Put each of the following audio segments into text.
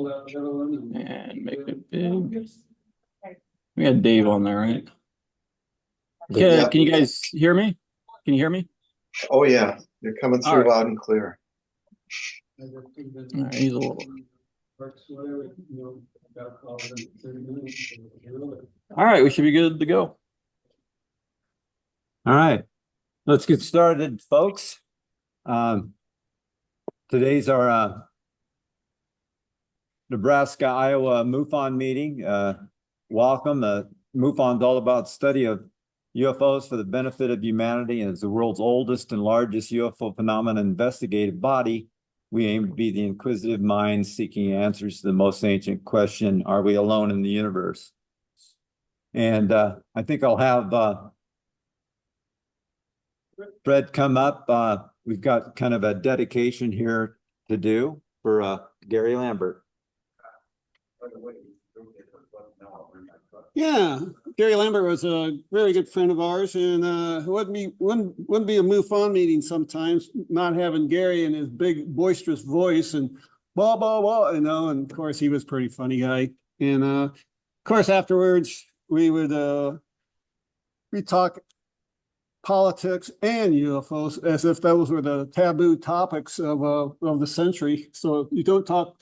And make it big. We got Dave on there, right? Yeah. Can you guys hear me? Can you hear me? Oh, yeah. You're coming All through right. loud and clear. All right, he's a little. All right, we should be good to go. All right, let's get started, folks. Today's our Nebraska, Iowa MUFON meeting. Welcome. MUFON is all about study of UFOs for the benefit of humanity, and is the world's oldest and largest UFO phenomena investigative body. We aim to be the inquisitive mind seeking answers to the most ancient question: are we alone in the universe? And I think I'll have Fred come up. We've got kind of a dedication here to do for Gary Lambert. Yeah, Gary Lambert was a very good friend of ours, and wouldn't be a MUFON meeting sometimes not having Gary and his big boisterous voice and blah blah blah, you know. And of course, he was a pretty funny guy. And of course, afterwards we talk politics and UFOs as if those were the taboo topics of the century. So you don't talk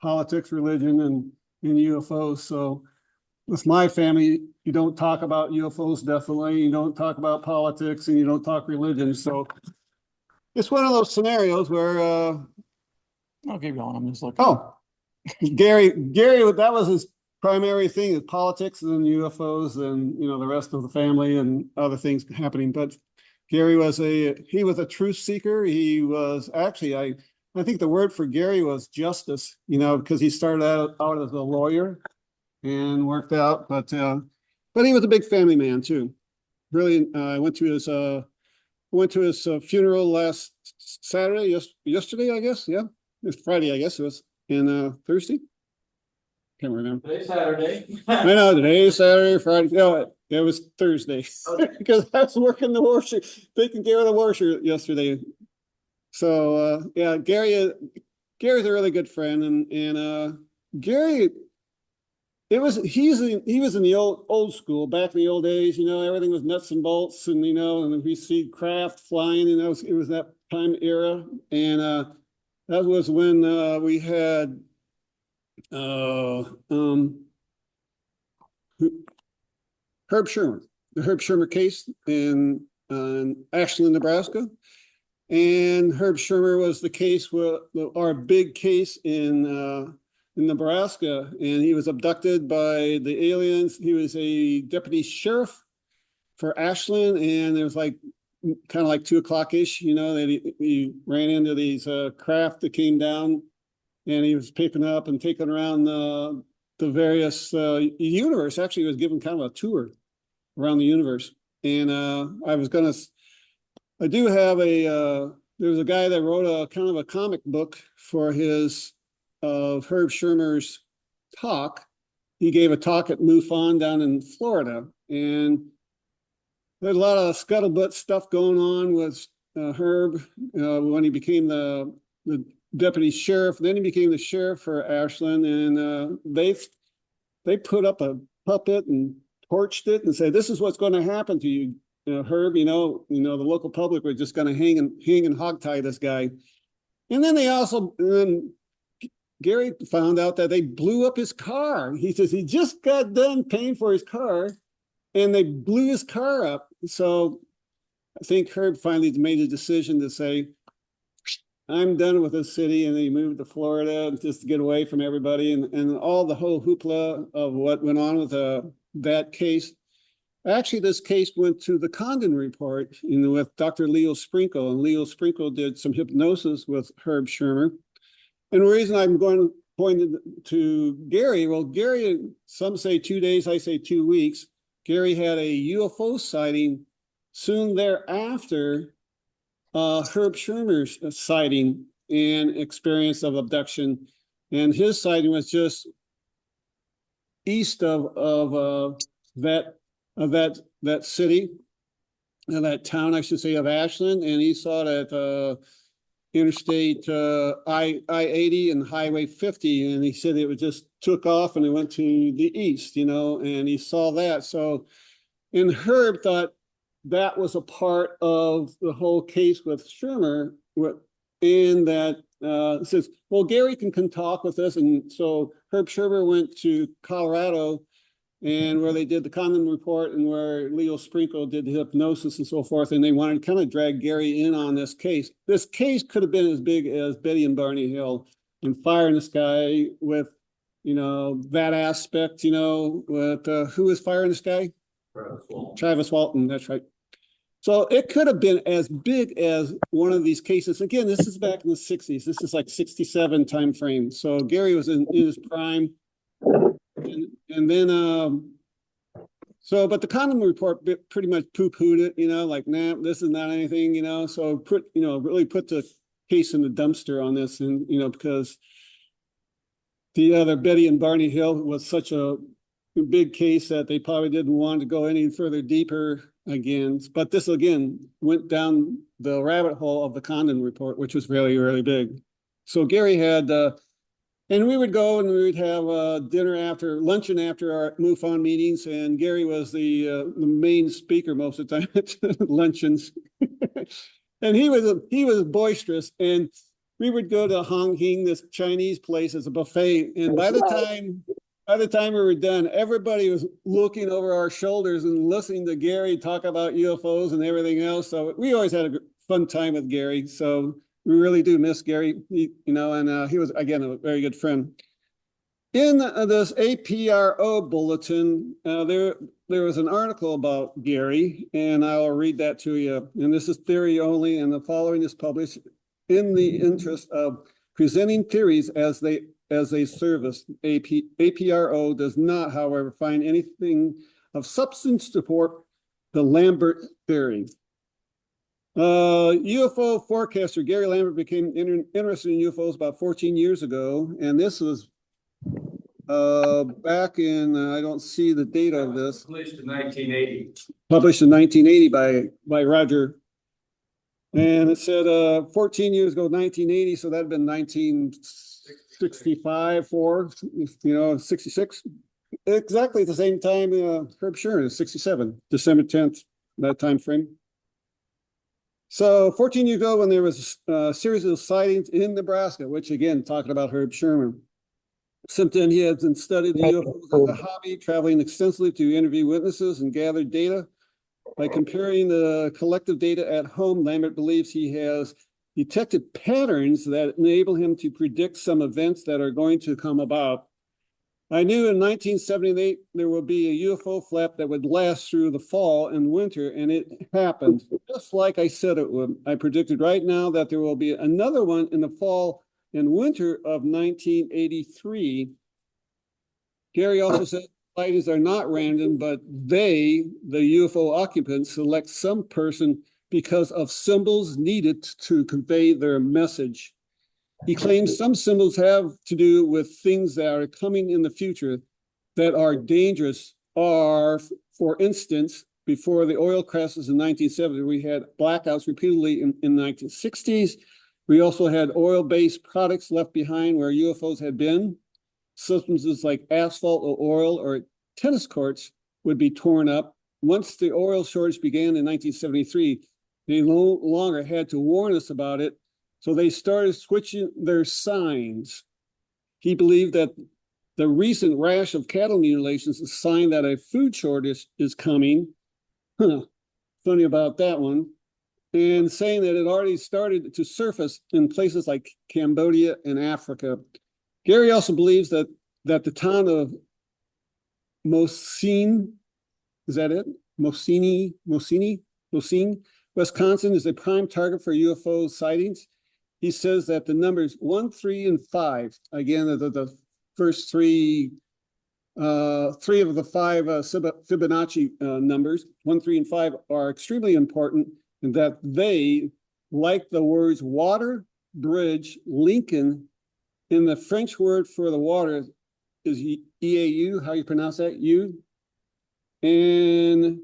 politics, religion, and UFOs. So with my family, you don't talk about UFOs, definitely. You don't talk about politics, and you don't talk religion. So it's one of those scenarios where I'll keep going. I'm just looking. oh, Gary, that was his primary thing, is politics and UFOs, and the rest of the family and other things happening. But Gary was a truth seeker. He was actually, I think the word for Gary was justice, because he started out as a lawyer and worked out, but he was a big family man too. Really, I went to his funeral last Saturday, yesterday, I guess. Yeah, it's Friday, I guess it was, and Thursday. Can't remember. Today's Saturday. I know today's Saturday, Friday. No, it was Thursday because I was working the washer, taking care of the washer yesterday. So yeah, Gary's a really good friend, and Gary. He was in the old school, back in the old days, everything was nuts and bolts, and and we see craft flying, it was that time era. And that was when we had Herb Shermer, the Herb Shermer case in Ashland, Nebraska. And Herb Shermer was the case, our big case in Nebraska, and he was abducted by the aliens. He was a deputy sheriff for Ashland, and it was kind of like 2:00-ish, that he ran into these craft that came down, and he was picking up and taking around the various universe. Actually, he was given kind of a tour around the universe. And I do have there was a guy that wrote a kind of a comic book for of Herb Shermer's talk. He gave a talk at MUFON down in Florida, and there's a lot of scuttlebutt stuff going on with Herb when he became the deputy sheriff. Then he became the sheriff for Ashland, and they put up a puppet and torched it and said, "This is what's going to happen to you, Herb." The local public were just going to hang and hogtie this guy. And then Gary found out that they blew up his car. He says he just got done paying for his car, and they blew his car up. So I think Herb finally made a decision to say, "I'm done with this city," and he moved to Florida just to get away from everybody and all the whole hoopla of what went on with that case. Actually, this case went to the Condon report, with Dr. Leo Sprinkle, and Leo Sprinkle did some hypnosis with Herb Shermer. And the reason I'm going to point to Gary, well, Gary, some say 2 days, I say 2 weeks. Gary had a UFO sighting soon thereafter Herb Shermer's sighting and experience of abduction. And his sighting was just east of that city, that town, I should say, of Ashland. And he saw that Interstate I-80 and Highway 50, and he said it just took off and it went to the east, and he saw that. So, and Herb thought that was a part of the whole case with Shermer, and that says, well, Gary can talk with us. And so Herb Shermer went to Colorado, and where they did the Condon report and where Leo Sprinkle did the hypnosis and so forth. And they wanted to kind of drag Gary in on this case. This case could have been as big as Betty and Barney Hill and Fire in the Sky with, that aspect, with who is Fire in the Sky? Travis Walton, that's right. So it could have been as big as one of these cases. Again, this is back in the 60s. This is like 67 time frame. So Gary was in his prime. And then, but the Condon report pretty much poo-pooed it, like, nah, this is not anything, so really put the case in the dumpster on this. And, because the other Betty and Barney Hill was such a big case that they probably didn't want to go any further deeper again. But this, again, went down the rabbit hole of the Condon report, which was really, really big. So Gary had, and we would go and we would have luncheon after our MUFON meetings, and Gary was the main speaker most of the time at luncheons. And he was boisterous, and we would go to Hong Hing, this Chinese place, as a buffet. And by the time we were done, everybody was looking over our shoulders and listening to Gary talk about UFOs and everything else. So we always had a fun time with Gary. So we really do miss Gary, and he was, again, a very good friend. In this APRO bulletin, there was an article about Gary, and I'll read that to you. And this is theory only, and the following is published in the interest of presenting theories as they service. APRO does not, however, find anything of substance to support the Lambert theory. UFO forecaster Gary Lambert became interested in UFOs about 14 years ago, and this was back in, I don't see the date of this. Published in 1980. Published in 1980 by Roger. And it said 14 years ago, 1980, so that'd been 1965, 66. Exactly the same time Herb Sherman is 67, December 10th, that time frame. So 14 years ago, when there was a series of sightings in Nebraska, which again, talking about Herb Sherman. Since then, he has been studied the UFOs as a hobby, traveling extensively to interview witnesses and gather data. By comparing the collective data at home, Lambert believes he has detected patterns that enable him to predict some events that are going to come about. I knew in 1978 there would be a UFO flap that would last through the fall and winter, and it happened just like I said it would. I predicted right now that there will be another one in the fall and winter of 1983. Gary also said sightings are not random, but they, the UFO occupants, select some person because of symbols needed to convey their message. He claims some symbols have to do with things that are coming in the future that are dangerous, or, for instance, before the oil crisis in 1970, we had blackouts repeatedly in the 1960s. We also had oil-based products left behind where UFOs had been. Substances like asphalt or oil or tennis courts would be torn up. Once the oil shortage began in 1973, they no longer had to warn us about it. So they started switching their signs. He believed that the recent rash of cattle mutilations is a sign that a food shortage is coming. Funny about that one. And saying that it already started to surface in places like Cambodia and Africa. Gary also believes that the town of Mosine, is that it? Mosine, Wisconsin is a prime target for UFO sightings. He says that the numbers 1, 3, and 5, again, the first three of the 5 Fibonacci numbers, 1, 3, and 5, are extremely important in that they, like the words water, bridge, Lincoln, in the French word for the water is EAU, how you pronounce that? U. And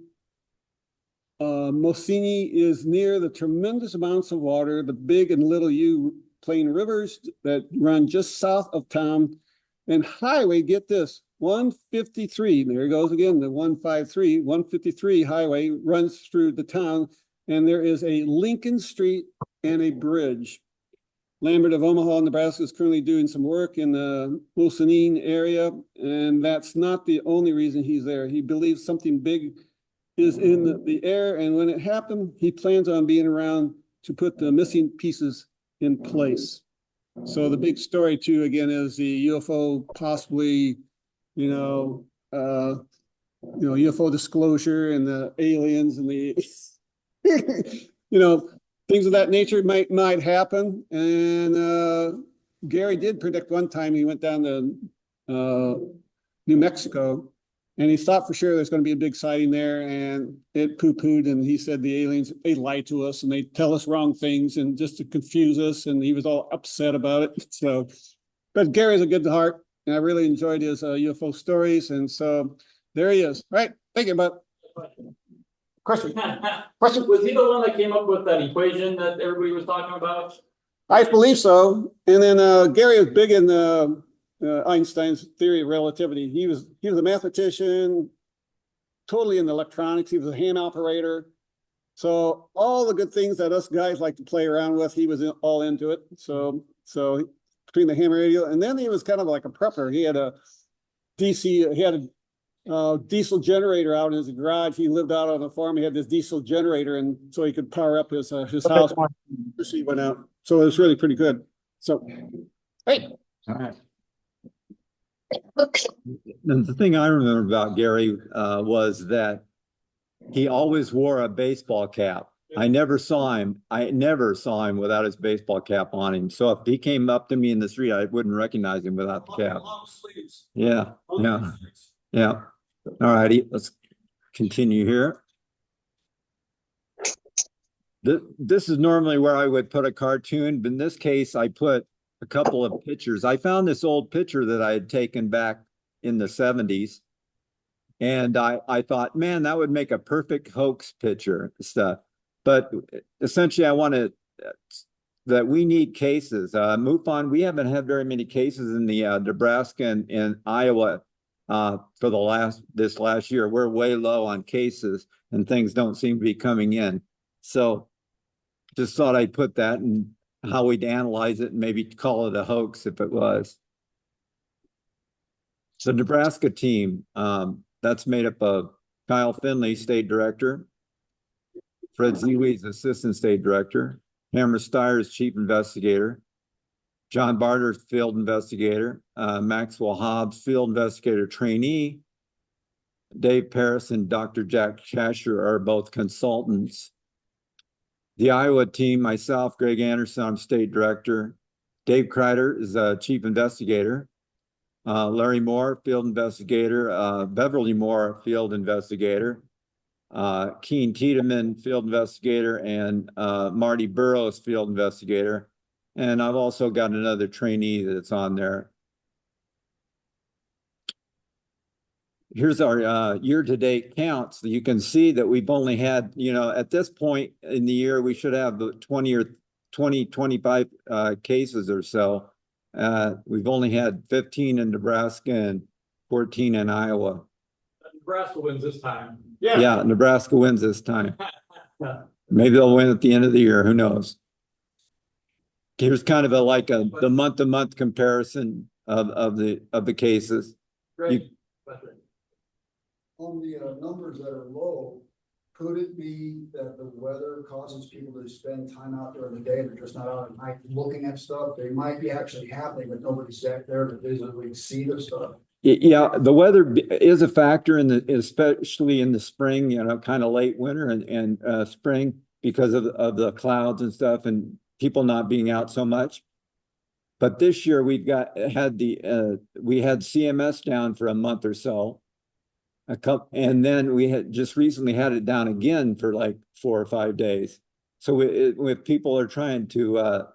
Mosini is near the tremendous amounts of water, the Big and Little U Plain rivers that run just south of town. And highway, get this, 153, there it goes again, the 153 highway runs through the town, and there is a Lincoln Street and a bridge. Lambert of Omaha, Nebraska is currently doing some work in the Mosinine area, and that's not the only reason he's there. He believes something big is in the air, and when it happened, he plans on being around to put the missing pieces in place. So the big story too, again, is the UFO possibly, UFO disclosure and the aliens and the, things of that nature might happen. And Gary did predict one time he went down to New Mexico, and he thought for sure there's going to be a big sighting there, and it poo-pooed, and he said the aliens, they lie to us and they tell us wrong things and just to confuse us, and he was all upset about it. So, but Gary's a good heart, and I really enjoyed his UFO stories, and so there he is. All right, thank you, bud. Question? Question? Was he the one that came up with that equation that everybody was talking about? I believe so. And then Gary was big in Einstein's theory of relativity. He was a mathematician, totally in electronics. He was a hand operator. So all the good things that us guys like to play around with, he was all into it. So between the ham radio, and then he was kind of like a prepper. He had a diesel generator out in his garage. He lived out on a farm. He had this diesel generator, and so he could power up his house. He went out. So it was really pretty good. So, hey. All right. And the thing I remember about Gary was that he always wore a baseball cap. I never saw him without his baseball cap on him. So if he came up to me in the street, I wouldn't recognize him without the cap. Yeah. All righty, let's continue here. This is normally where I would put a cartoon, but in this case, I put a couple of pictures. I found this old picture that I had taken back in the 70s. And I thought, man, that would make a perfect hoax picture stuff. But essentially, I wanted that we need cases. MUFON, we haven't had very many cases in the Nebraska and Iowa for this last year. We're way low on cases, and things don't seem to be coming in. So just thought I'd put that and how we'd analyze it and maybe call it a hoax if it was. The Nebraska team, that's made up of Kyle Finley, state director, Fred Ziwi's assistant state director, Hammer Steyer's chief investigator, John Barter's field investigator, Maxwell Hobbs, field investigator trainee, Dave Paris and Dr. Jack Chasher are both consultants. The Iowa team, myself, Greg Anderson, I'm state director. Dave Kreider is a chief investigator. Larry Moore, field investigator. Beverly Moore, field investigator. Keen Tiedemann, field investigator, and Marty Burrows, field investigator. And I've also got another trainee that's on there. Here's our year-to-date counts. You can see that we've only had, at this point in the year, we should have 25 cases or so. We've only had 15 in Nebraska and 14 in Iowa. Nebraska wins this time. Yeah, Nebraska wins this time. Maybe they'll win at the end of the year. Who knows? Here's kind of the month-to-month comparison of the cases. On the numbers that are low, could it be that the weather causes people to spend time out during the day? They're just not out at night looking at stuff. They might be actually happening, but nobody's there to visibly see the stuff. Yeah, the weather is a factor especially in the spring, kind of late winter and spring because of the clouds and stuff and people not being out so much. But this year we had CMS down for a month or so. And then we had just recently had it down again for like 4 or 5 days. So if people are trying to,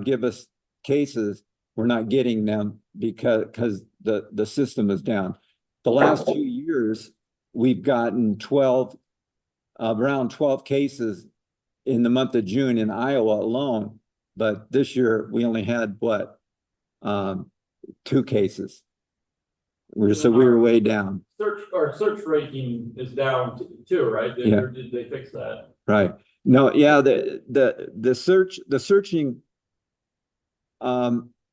give us cases, we're not getting them because the system is down. The last 2 years, we've gotten 12 around 12 cases in the month of June in Iowa alone. But this year we only had what? 2 cases. So we were way down. Search ranking is down too, right? Yeah. Did they fix that? Right. No, yeah, the searching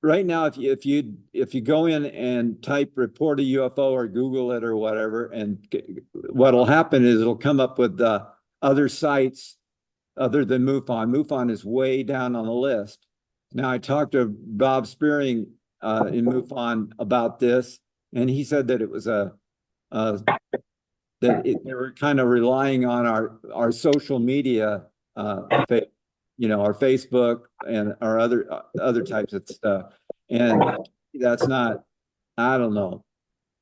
right now, if you go in and type report a UFO or Google it or whatever, and what'll happen is it'll come up with other sites other than MUFON. MUFON is way down on the list. Now I talked to Bob Spearing in MUFON about this, and he said that it was they were kind of relying on our social media, our Facebook and our other types of stuff, and that's not. I don't know.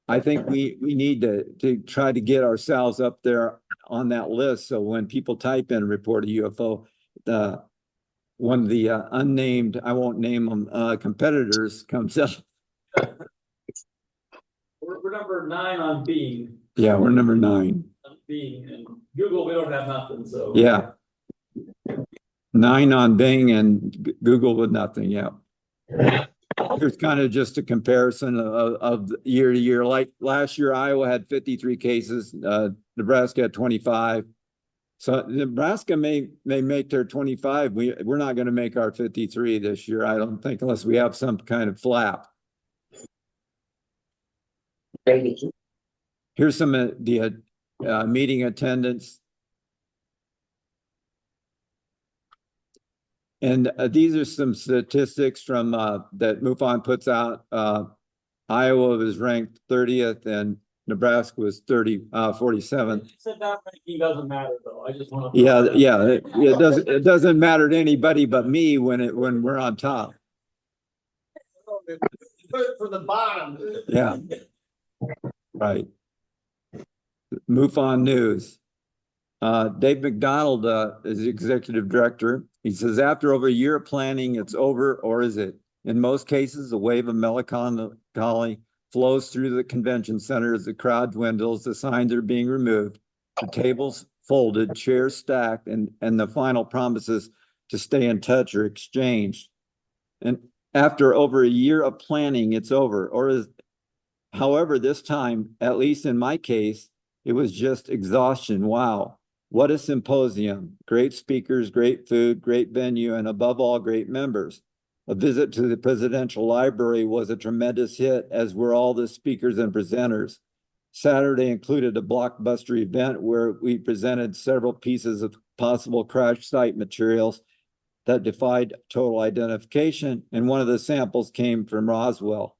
I think we need to try to get ourselves up there on that list, so when people type in report a UFO, one of the unnamed, I won't name them, competitors comes up. We're number 9 on Bing. Yeah, we're number 9. On Bing, and Google, we don't have nothing, so. Yeah. 9 on Bing and Google with nothing. Yeah. Here's kind of just a comparison of year to year. Like last year, Iowa had 53 cases. Nebraska had 25. So Nebraska may make their 25. We're not going to make our 53 this year, I don't think, unless we have some kind of flap. Here's some of the meeting attendance. And these are some statistics from that MUFON puts out. Iowa was ranked 30th and Nebraska was 47th. You said that ranking doesn't matter though. I just want to. Yeah. It doesn't matter to anybody but me when we're on top. Put it from the bottom. Yeah. Right. MUFON News. Dave McDonald is the executive director. He says, after over a year of planning, it's over, or is it? In most cases, a wave of melancholy flows through the convention center as the crowd dwindles, the signs are being removed, the tables folded, chairs stacked, and the final promises to stay in touch are exchanged. And after over a year of planning, it's over, or is? However, this time, at least in my case, it was just exhaustion. Wow. What a symposium. Great speakers, great food, great venue, and above all, great members. A visit to the presidential library was a tremendous hit, as were all the speakers and presenters. Saturday included a blockbuster event where we presented several pieces of possible crash site materials that defied total identification, and one of the samples came from Roswell.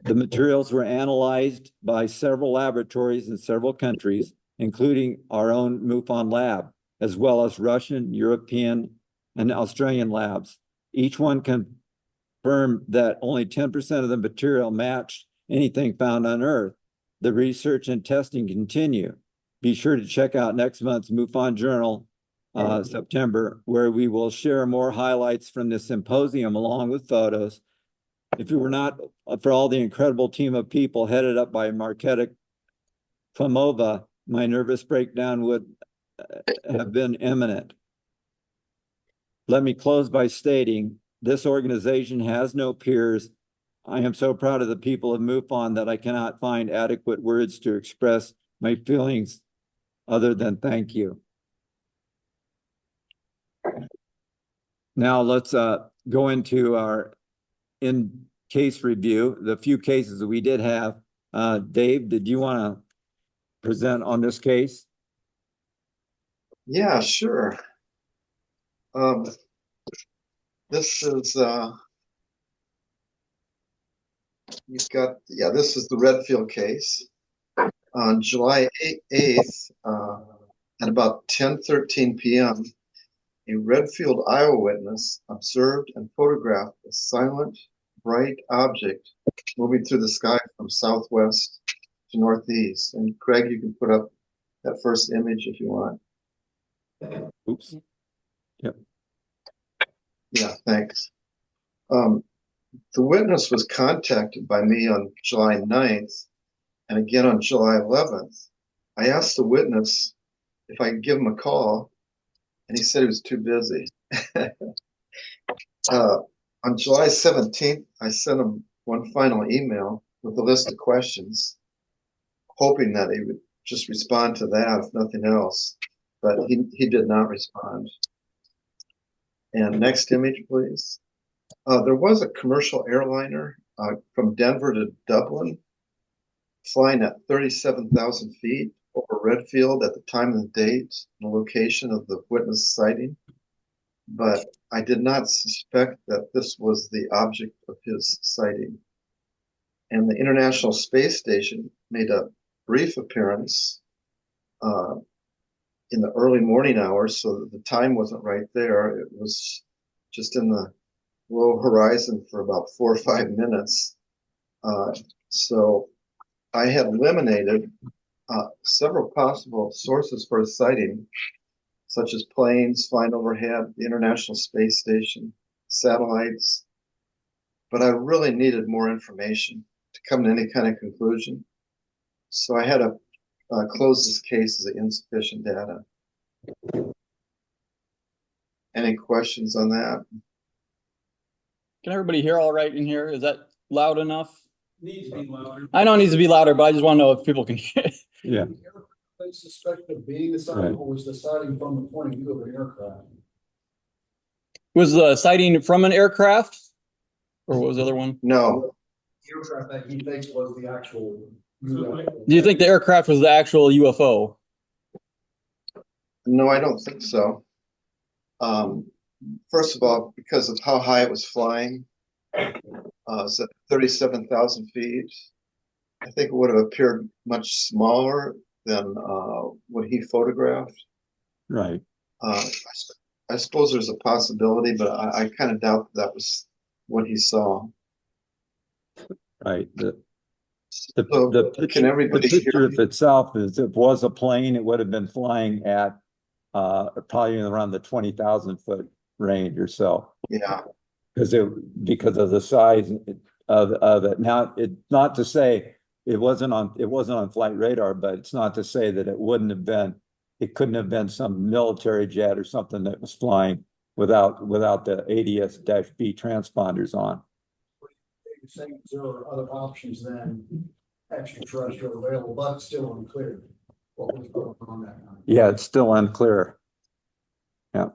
The materials were analyzed by several laboratories in several countries, including our own MUFON lab, as well as Russian, European, and Australian labs. Each one confirmed that only 10% of the material matched anything found on Earth. The research and testing continue. Be sure to check out next month's MUFON Journal, September, where we will share more highlights from this symposium along with photos. If it were not for all the incredible team of people headed up by Marketa Klimova, my nervous breakdown would have been imminent. Let me close by stating this organization has no peers. I am so proud of the people of MUFON that I cannot find adequate words to express my feelings other than thank you. Now let's go into our in-case review, the few cases that we did have. Dave, did you want to present on this case? Yeah, sure. This is this is the Redfield case. On July 8th, at about 10:13 p.m., a Redfield, Iowa witness observed and photographed a silent, bright object moving through the sky from southwest to northeast. And Craig, you can put up that first image if you want. Oops. Yep. Yeah, thanks. The witness was contacted by me on July 9th and again on July 11th. I asked the witness if I could give him a call, and he said he was too busy. On July 17th, I sent him one final email with a list of questions, hoping that he would just respond to that, if nothing else. But he did not respond. And next image, please. There was a commercial airliner from Denver to Dublin flying at 37,000 feet over Redfield at the time and the date and the location of the witness sighting. But I did not suspect that this was the object of his sighting. And the International Space Station made a brief appearance in the early morning hours, so that the time wasn't right there. It was just in the low horizon for about 4 or 5 minutes. So I had eliminated several possible sources for a sighting, such as planes flying overhead, the International Space Station, satellites. But I really needed more information to come to any kind of conclusion. So I had to close this case as insufficient data. Any questions on that? Can everybody hear all right in here? Is that loud enough? Needs to be louder. I know it needs to be louder, but I just want to know if people can hear it. Yeah. They suspect of being the sighting, or was the sighting from the point of view of an aircraft? Was the sighting from an aircraft? Or what was the other one? No, The aircraft that he thinks was the actual. Do you think the aircraft was the actual UFO? no, I don't think so. First of all, because of how high it was flying, it's at 37,000 feet. I think it would have appeared much smaller than what he photographed. Right. I suppose there's a possibility, but I kind of doubt that was what he saw. Right. The Can everybody picture hear of itself is, if it was a plane, it would have been flying at probably around the 20,000 foot range or so. Yeah. Because of the size of it. Now, it's not to say it wasn't on flight radar, but it's not to say that it couldn't have been some military jet or something that was flying without the ADS-B transponders on. You're saying there are other options than extraterrestrial available, but still unclear what was going on that night. Yeah, it's still unclear. Yeah.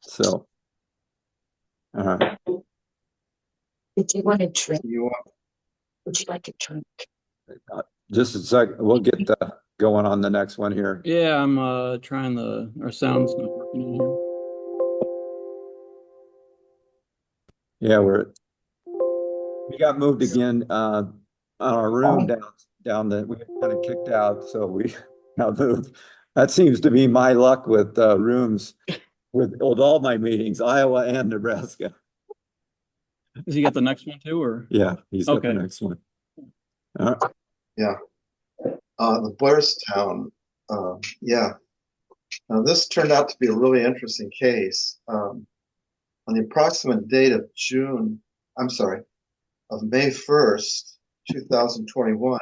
So, all right. Did you want a drink? You want Would you like a drink? Just a second. We'll get going on the next one here. Yeah, I'm trying our sound's not working in here. Yeah, we got moved again on our room down that we kind of kicked out, so we now moved. That seems to be my luck with rooms with all my meetings, Iowa and Nebraska. Does he get the next one too, or? Yeah, he's got the Okay. next one. Yeah. The Blairstown. Yeah. Now this turned out to be a really interesting case. On the approximate date of May 1st, 2021,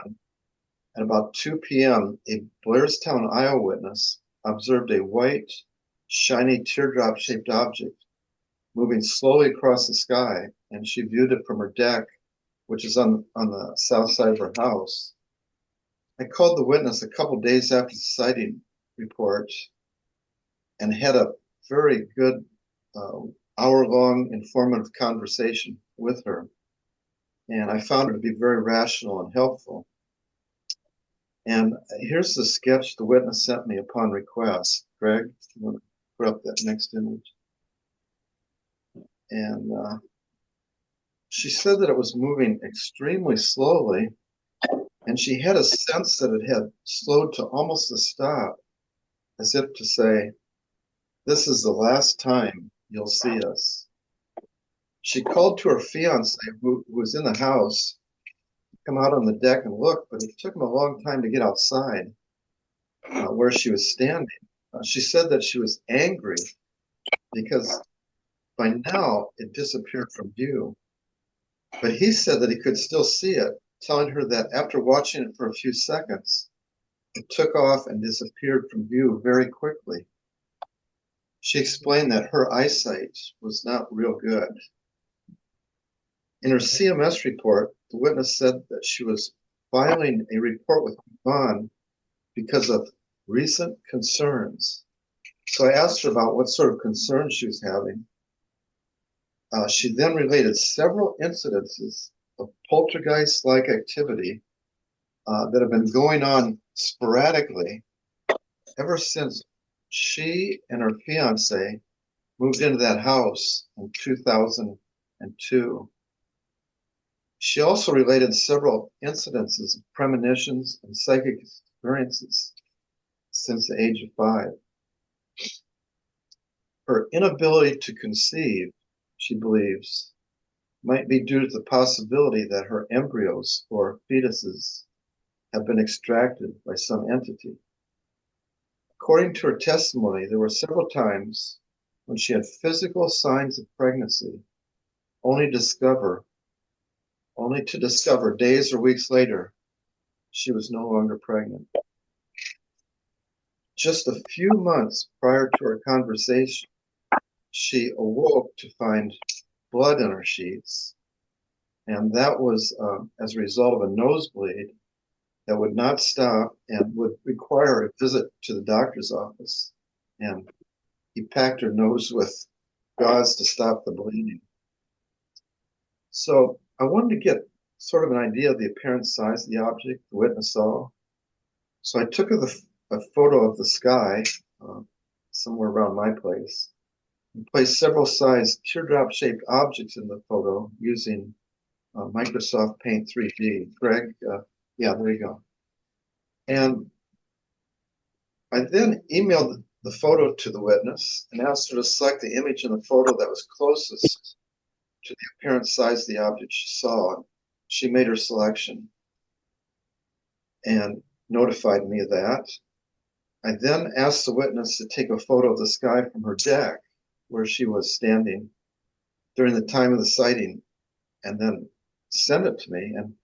at about 2 p.m., a Blairstown, Iowa witness observed a white, shiny teardrop-shaped object moving slowly across the sky, and she viewed it from her deck, which is on the south side of her house. I called the witness a couple days after the sighting report and had a very good hour-long informative conversation with her. And I found her to be very rational and helpful. And here's the sketch the witness sent me upon request. Greg, you want to put up that next image? And she said that it was moving extremely slowly, and she had a sense that it had slowed to almost a stop, as if to say, "This is the last time you'll see us." She called to her fiance, who was in the house, to come out on the deck and look, but it took him a long time to get outside where she was standing. She said that she was angry because by now it disappeared from view. But he said that he could still see it, telling her that after watching it for a few seconds, It took off and disappeared from view very quickly. She explained that her eyesight was not real good. In her CMS report, the witness said that she was filing a report with MUFON because of recent concerns. So I asked her about what sort of concerns she was having. She then related several incidences of poltergeist-like activity that have been going on sporadically ever since she and her fiance moved into that house in 2002. She also related several incidences of premonitions and psychic experiences since the age of 5. Her inability to conceive, she believes, might be due to the possibility that her embryos or fetuses have been extracted by some entity. According to her testimony, there were several times when she had physical signs of pregnancy, only to discover days or weeks later she was no longer pregnant. Just a few months prior to our conversation, she awoke to find blood in her sheets, and that was as a result of a nosebleed that would not stop and would require a visit to the doctor's office. And he packed her nose with gauze to stop the bleeding. So I wanted to get sort of an idea of the apparent size of the object the witness saw. So I took a photo of the sky somewhere around my place and placed several sized teardrop-shaped objects in the photo using Microsoft Paint 3D. Greg, yeah, there you go. And I then emailed the photo to the witness and asked her to select the image in the photo that was closest to the apparent size of the object she saw. She made her selection and notified me of that. I then asked the witness to take a photo of the sky from her deck where she was standing during the time of the sighting and then send it to me. And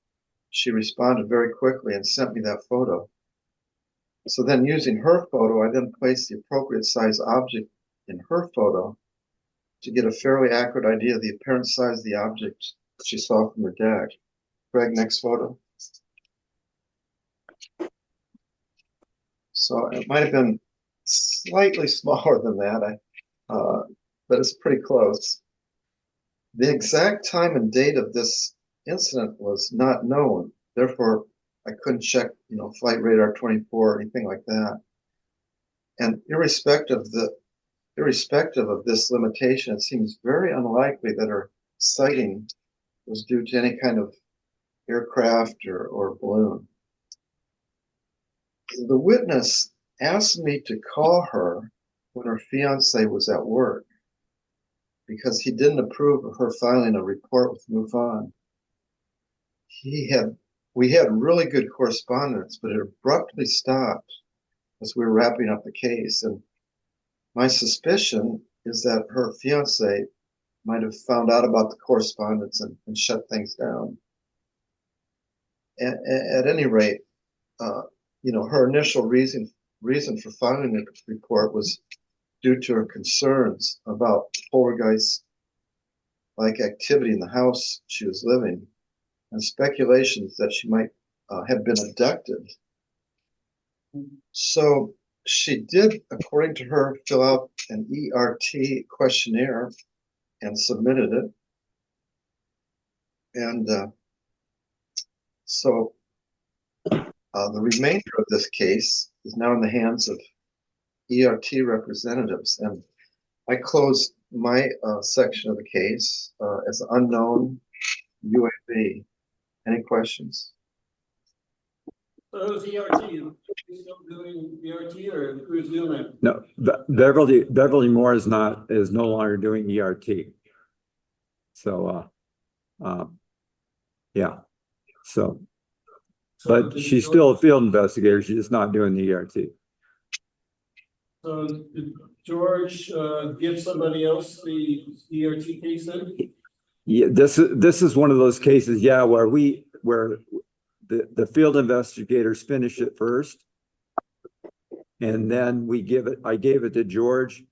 she responded very quickly and sent me that photo. So then using her photo, I then placed the appropriate size object in her photo to get a fairly accurate idea of the apparent size of the object she saw from her deck. Greg, next photo. So it might have been slightly smaller than that, but it's pretty close. The exact time and date of this incident was not known. Therefore, I couldn't check, Flight Radar 24 or anything like that. And irrespective of this limitation, it seems very unlikely that her sighting was due to any kind of aircraft or balloon. The witness asked me to call her when her fiance was at work because he didn't approve of her filing a report with MUFON. We had really good correspondence, but it abruptly stopped as we were wrapping up the case. And my suspicion is that her fiance might have found out about the correspondence and shut things down. At any rate, her initial reason for filing the report was due to her concerns about poltergeist-like activity in the house she was living and speculations that she might have been abducted. So she did, according to her, fill out an ERT questionnaire and submitted it. And so the remainder of this case is now in the hands of ERT representatives. And I closed my section of the case as unknown UAV. Any questions? So who's ERT? Are you still doing ERT or who's doing that? No, Beverly Moore is no longer doing ERT. So, yeah. So, but she's still a field investigator. She's just not doing the ERT. So did George give somebody else the ERT case then? Yeah, this is one of those cases, yeah, where the field investigators finish it first, And then I gave it to George.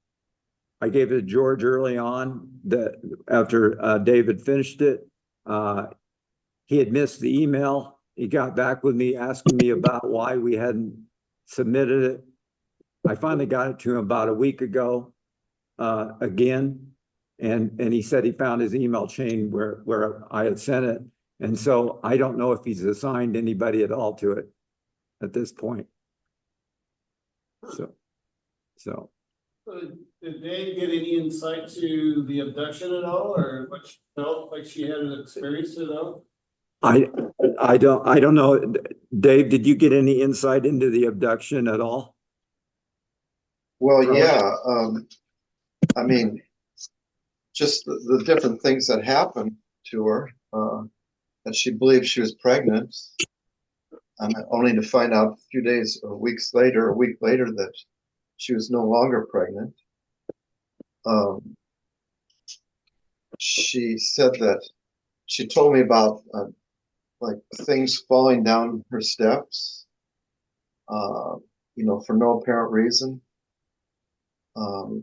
I gave it to George early on that after David finished it. He had missed the email. He got back with me asking me about why we hadn't submitted it. I finally got it to him about a week ago again. And he said he found his email chain where I had sent it. And so I don't know if he's assigned anybody at all to it at this point. So. So did Dave get any insight to the abduction at all, or what she felt like she had an experience at all? I don't know. Dave, did you get any insight into the abduction at all? Well, yeah, I mean, just the different things that happened to her, that she believed she was pregnant, only to find out a few days or weeks later, a week later, that she was no longer pregnant. She said that she told me about like things falling down her steps, for no apparent reason.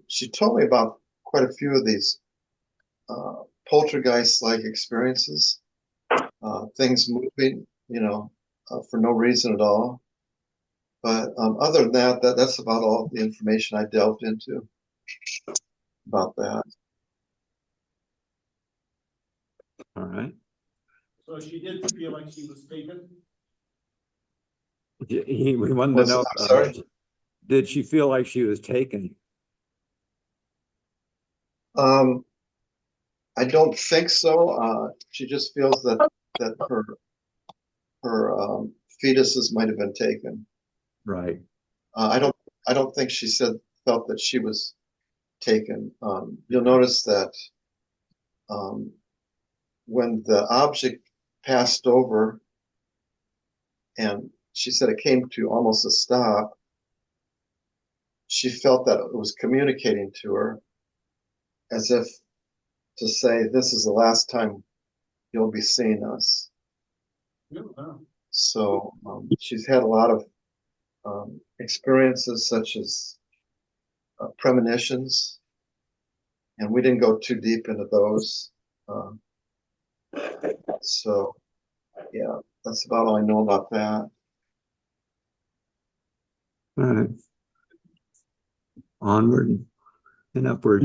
She told me about quite a few of these poltergeist-like experiences, things moving, for no reason at all. But other than that's about all the information I delved into about that. All right. So she did feel like she was taken? We wanted to know. I'm sorry? Did she feel like she was taken? I don't think so. She just feels that her fetuses might have been taken. Right. I don't think she felt that she was taken. You'll notice that when the object passed over, and she said it came to almost a stop, she felt that it was communicating to her as if to say, this is the last time you'll be seeing us. Oh, wow. So she's had a lot of experiences such as premonitions, and we didn't go too deep into those. So yeah, that's about all I know about that. All right. Onward and upward.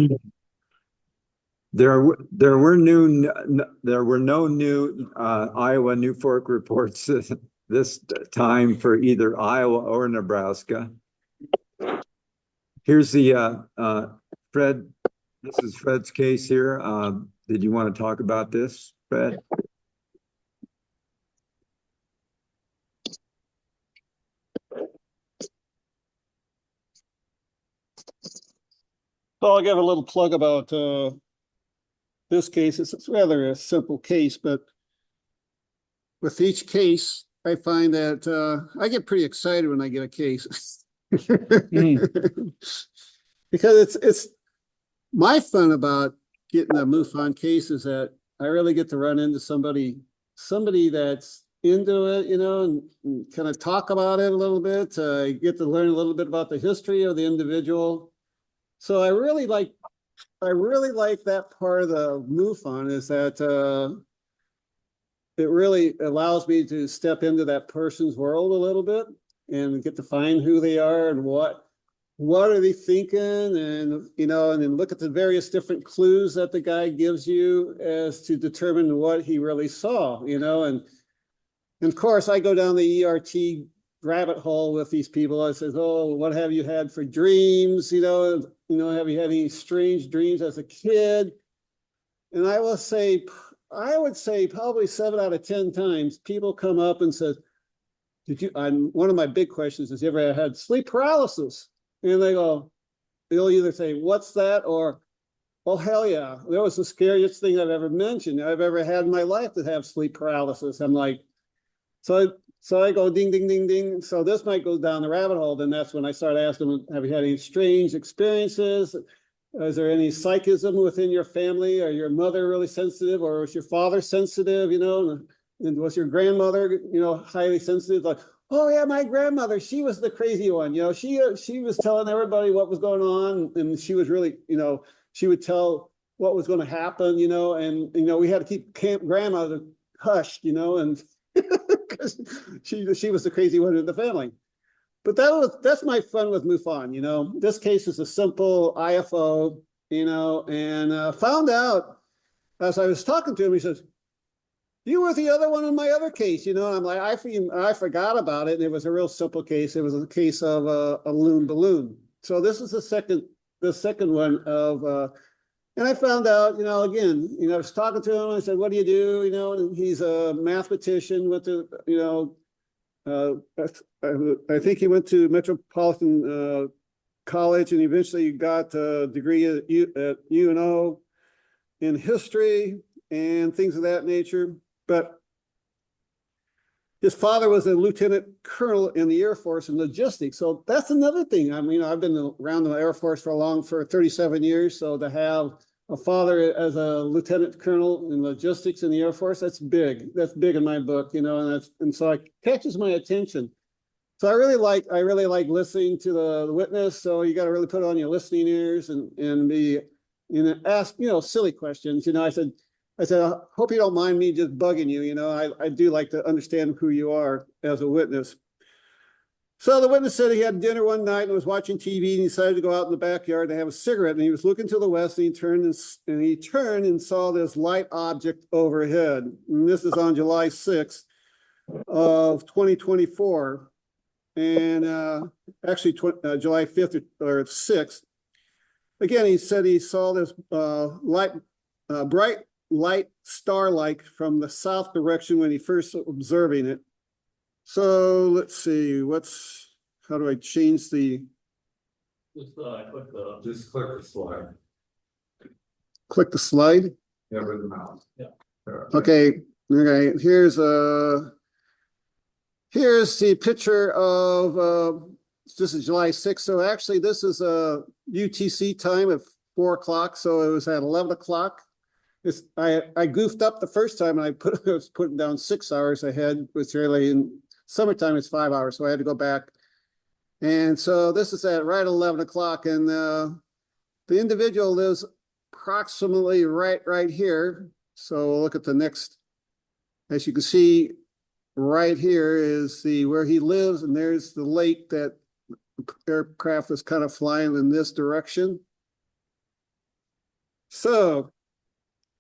There were no new Iowa New Fork reports this time for either Iowa or Nebraska. Here's the Fred. This is Fred's case here. Did you want to talk about this, Fred? So I'll give a little plug about this case. It's rather a simple case, but with each case, I find that I get pretty excited when I get a case. Because it's my fun about getting a MUFON case is that I really get to run into somebody that's into it, and kind of talk about it a little bit. I get to learn a little bit about the history of the individual. So I really like that part of the MUFON is that it really allows me to step into that person's world a little bit and get to find who they are and what are they thinking, and and then look at the various different clues that the guy gives you as to determine what he really saw, and of course I go down the ERT rabbit hole with these people. I says, oh, what have you had for dreams? Have you had any strange dreams as a kid? And I would say probably 7 out of 10 times people come up and said, one of my big questions is, you ever had sleep paralysis? And they'll either say, what's that? Or, oh, hell yeah, that was the scariest thing I've ever had in my life, to have sleep paralysis. I'm like, so I go ding, ding, ding, ding. So this might go down the rabbit hole. Then that's when I start asking them, have you had any strange experiences? Is there any psychism within your family? Are your mother really sensitive, or was your father sensitive, and was your grandmother, highly sensitive? Like, oh yeah, my grandmother, she was the crazy one. She was telling everybody what was going on, and she was really, she would tell what was going to happen, and we had to keep grandmother hushed, and because she was the crazy one in the family. But that's my fun with MUFON. This case is a simple IFO, and found out as I was talking to him, he says, you were the other one in my other case, I'm like, I forgot about it. And it was a real simple case. It was a case of a loon balloon. So this is the second one of, and I found out, again, I was talking to him. I said, what do you do? And he's a mathematician with the, I think he went to Metropolitan College and eventually got a degree at UNO in history and things of that nature. But his father was a lieutenant colonel in the Air Force in logistics. So that's another thing. I mean, I've been around the Air Force for 37 years. So to have a father as a lieutenant colonel in logistics in the Air Force, that's big. That's big in my book, and so it catches my attention. So I really like listening to the witness. So you got to really put on your listening ears and be, ask, silly questions. I said, I hope you don't mind me just bugging you. I do like to understand who you are as a witness. So the witness said he had dinner one night and was watching TV and he decided to go out in the backyard to have a cigarette. And he was looking to the west and he turned and saw this light object overhead. And this is on July 6th of 2024. And actually July 5th or 6th. Again, he said he saw this bright light star-like from the south direction when he first observing it. So let's see, how do I change the? Just click the slide. Click the slide? Yeah, with the mouse. Yeah. Okay, here's the picture of, this is July 6th. So actually this is a UTC time at 4 o'clock. So it was at 11 o'clock. I goofed up the first time and I was putting down 6 hours ahead, which really in summertime it's 5 hours. So I had to go back. And so this is at right 11 o'clock. And the individual lives approximately right here. So we'll look at the next, as you can see, right here is where he lives, and there's the lake that the aircraft is kind of flying in this direction. So,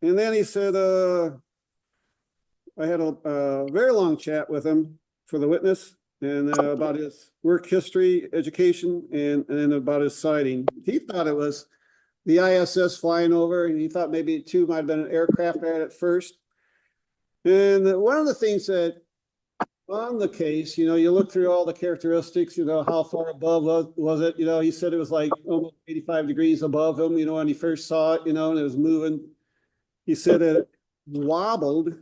and then he said, I had a very long chat with him for the witness and about his work history, education, and about his sighting. He thought it was the ISS flying over, and he thought maybe it too might have been an aircraft at first. And one of the things that on the case, you look through all the characteristics, how far above was it? He said it was like almost 85 degrees above him, when he first saw it, and it was moving. He said it wobbled.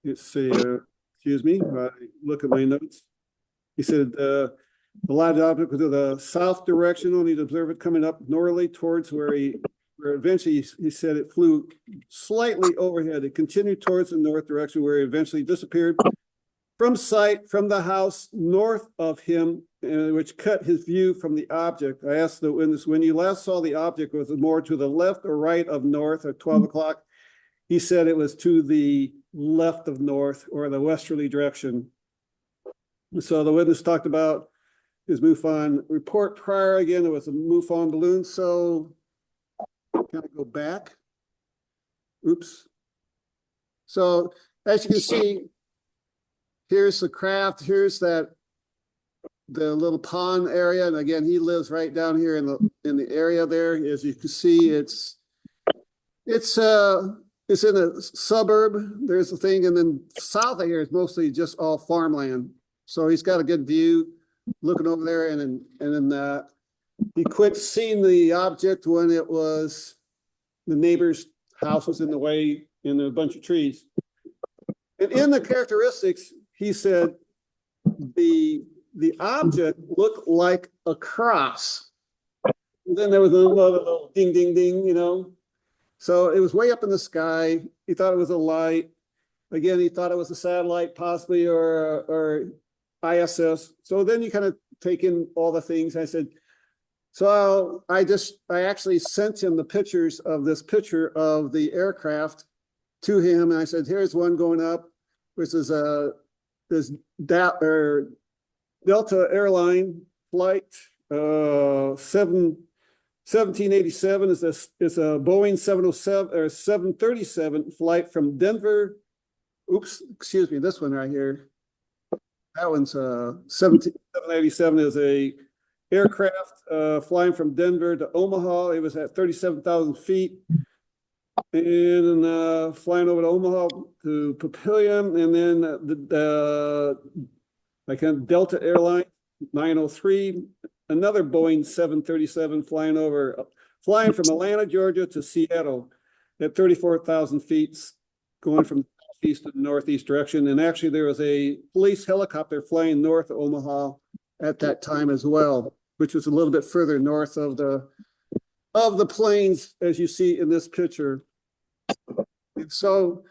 Let's see, excuse me, I look at my notes. He said the light object was to the south direction, only to observe it coming up northerly towards where eventually he said it flew slightly overhead. It continued towards the north direction where it eventually disappeared from sight from the house north of him, which cut his view from the object. I asked the witness, when you last saw the object, was it more to the left or right of north at 12 o'clock? He said it was to the left of north or the westerly direction. So the witness talked about his MUFON report prior. Again, it was a MUFON balloon. So can I go back? Oops. So as you can see, here's the craft. Here's the little pond area. And again, he lives right down here in the area there. As you can see, it's in a suburb. There's the thing. And then south of here is mostly just all farmland. So he's got a good view looking over there. And then he quit seeing the object when it was the neighbor's house was in the way in a bunch of trees. And in the characteristics, he said the object looked like a cross. And then there was another little ding, ding, ding, So it was way up in the sky. He thought it was a light. Again, he thought it was a satellite possibly or ISS. So then you kind of take in all the things. I said, so I actually sent him the pictures of this picture of the aircraft to him. And I said, here's one going up, which is this Delta airline flight 1787 is a Boeing 707 or 737 flight from Denver. Oops, excuse me, this one right here. That one's 787 is a aircraft flying from Denver to Omaha. It was at 37,000 feet. And flying over to Omaha to Papillion, and then like a Delta Airline 903, another Boeing 737 flying from Atlanta, Georgia to Seattle at 34,000 feet, going from east to the northeast direction. And actually there was a police helicopter flying north of Omaha at that time as well, which was a little bit further north of the planes as you see in this picture. And so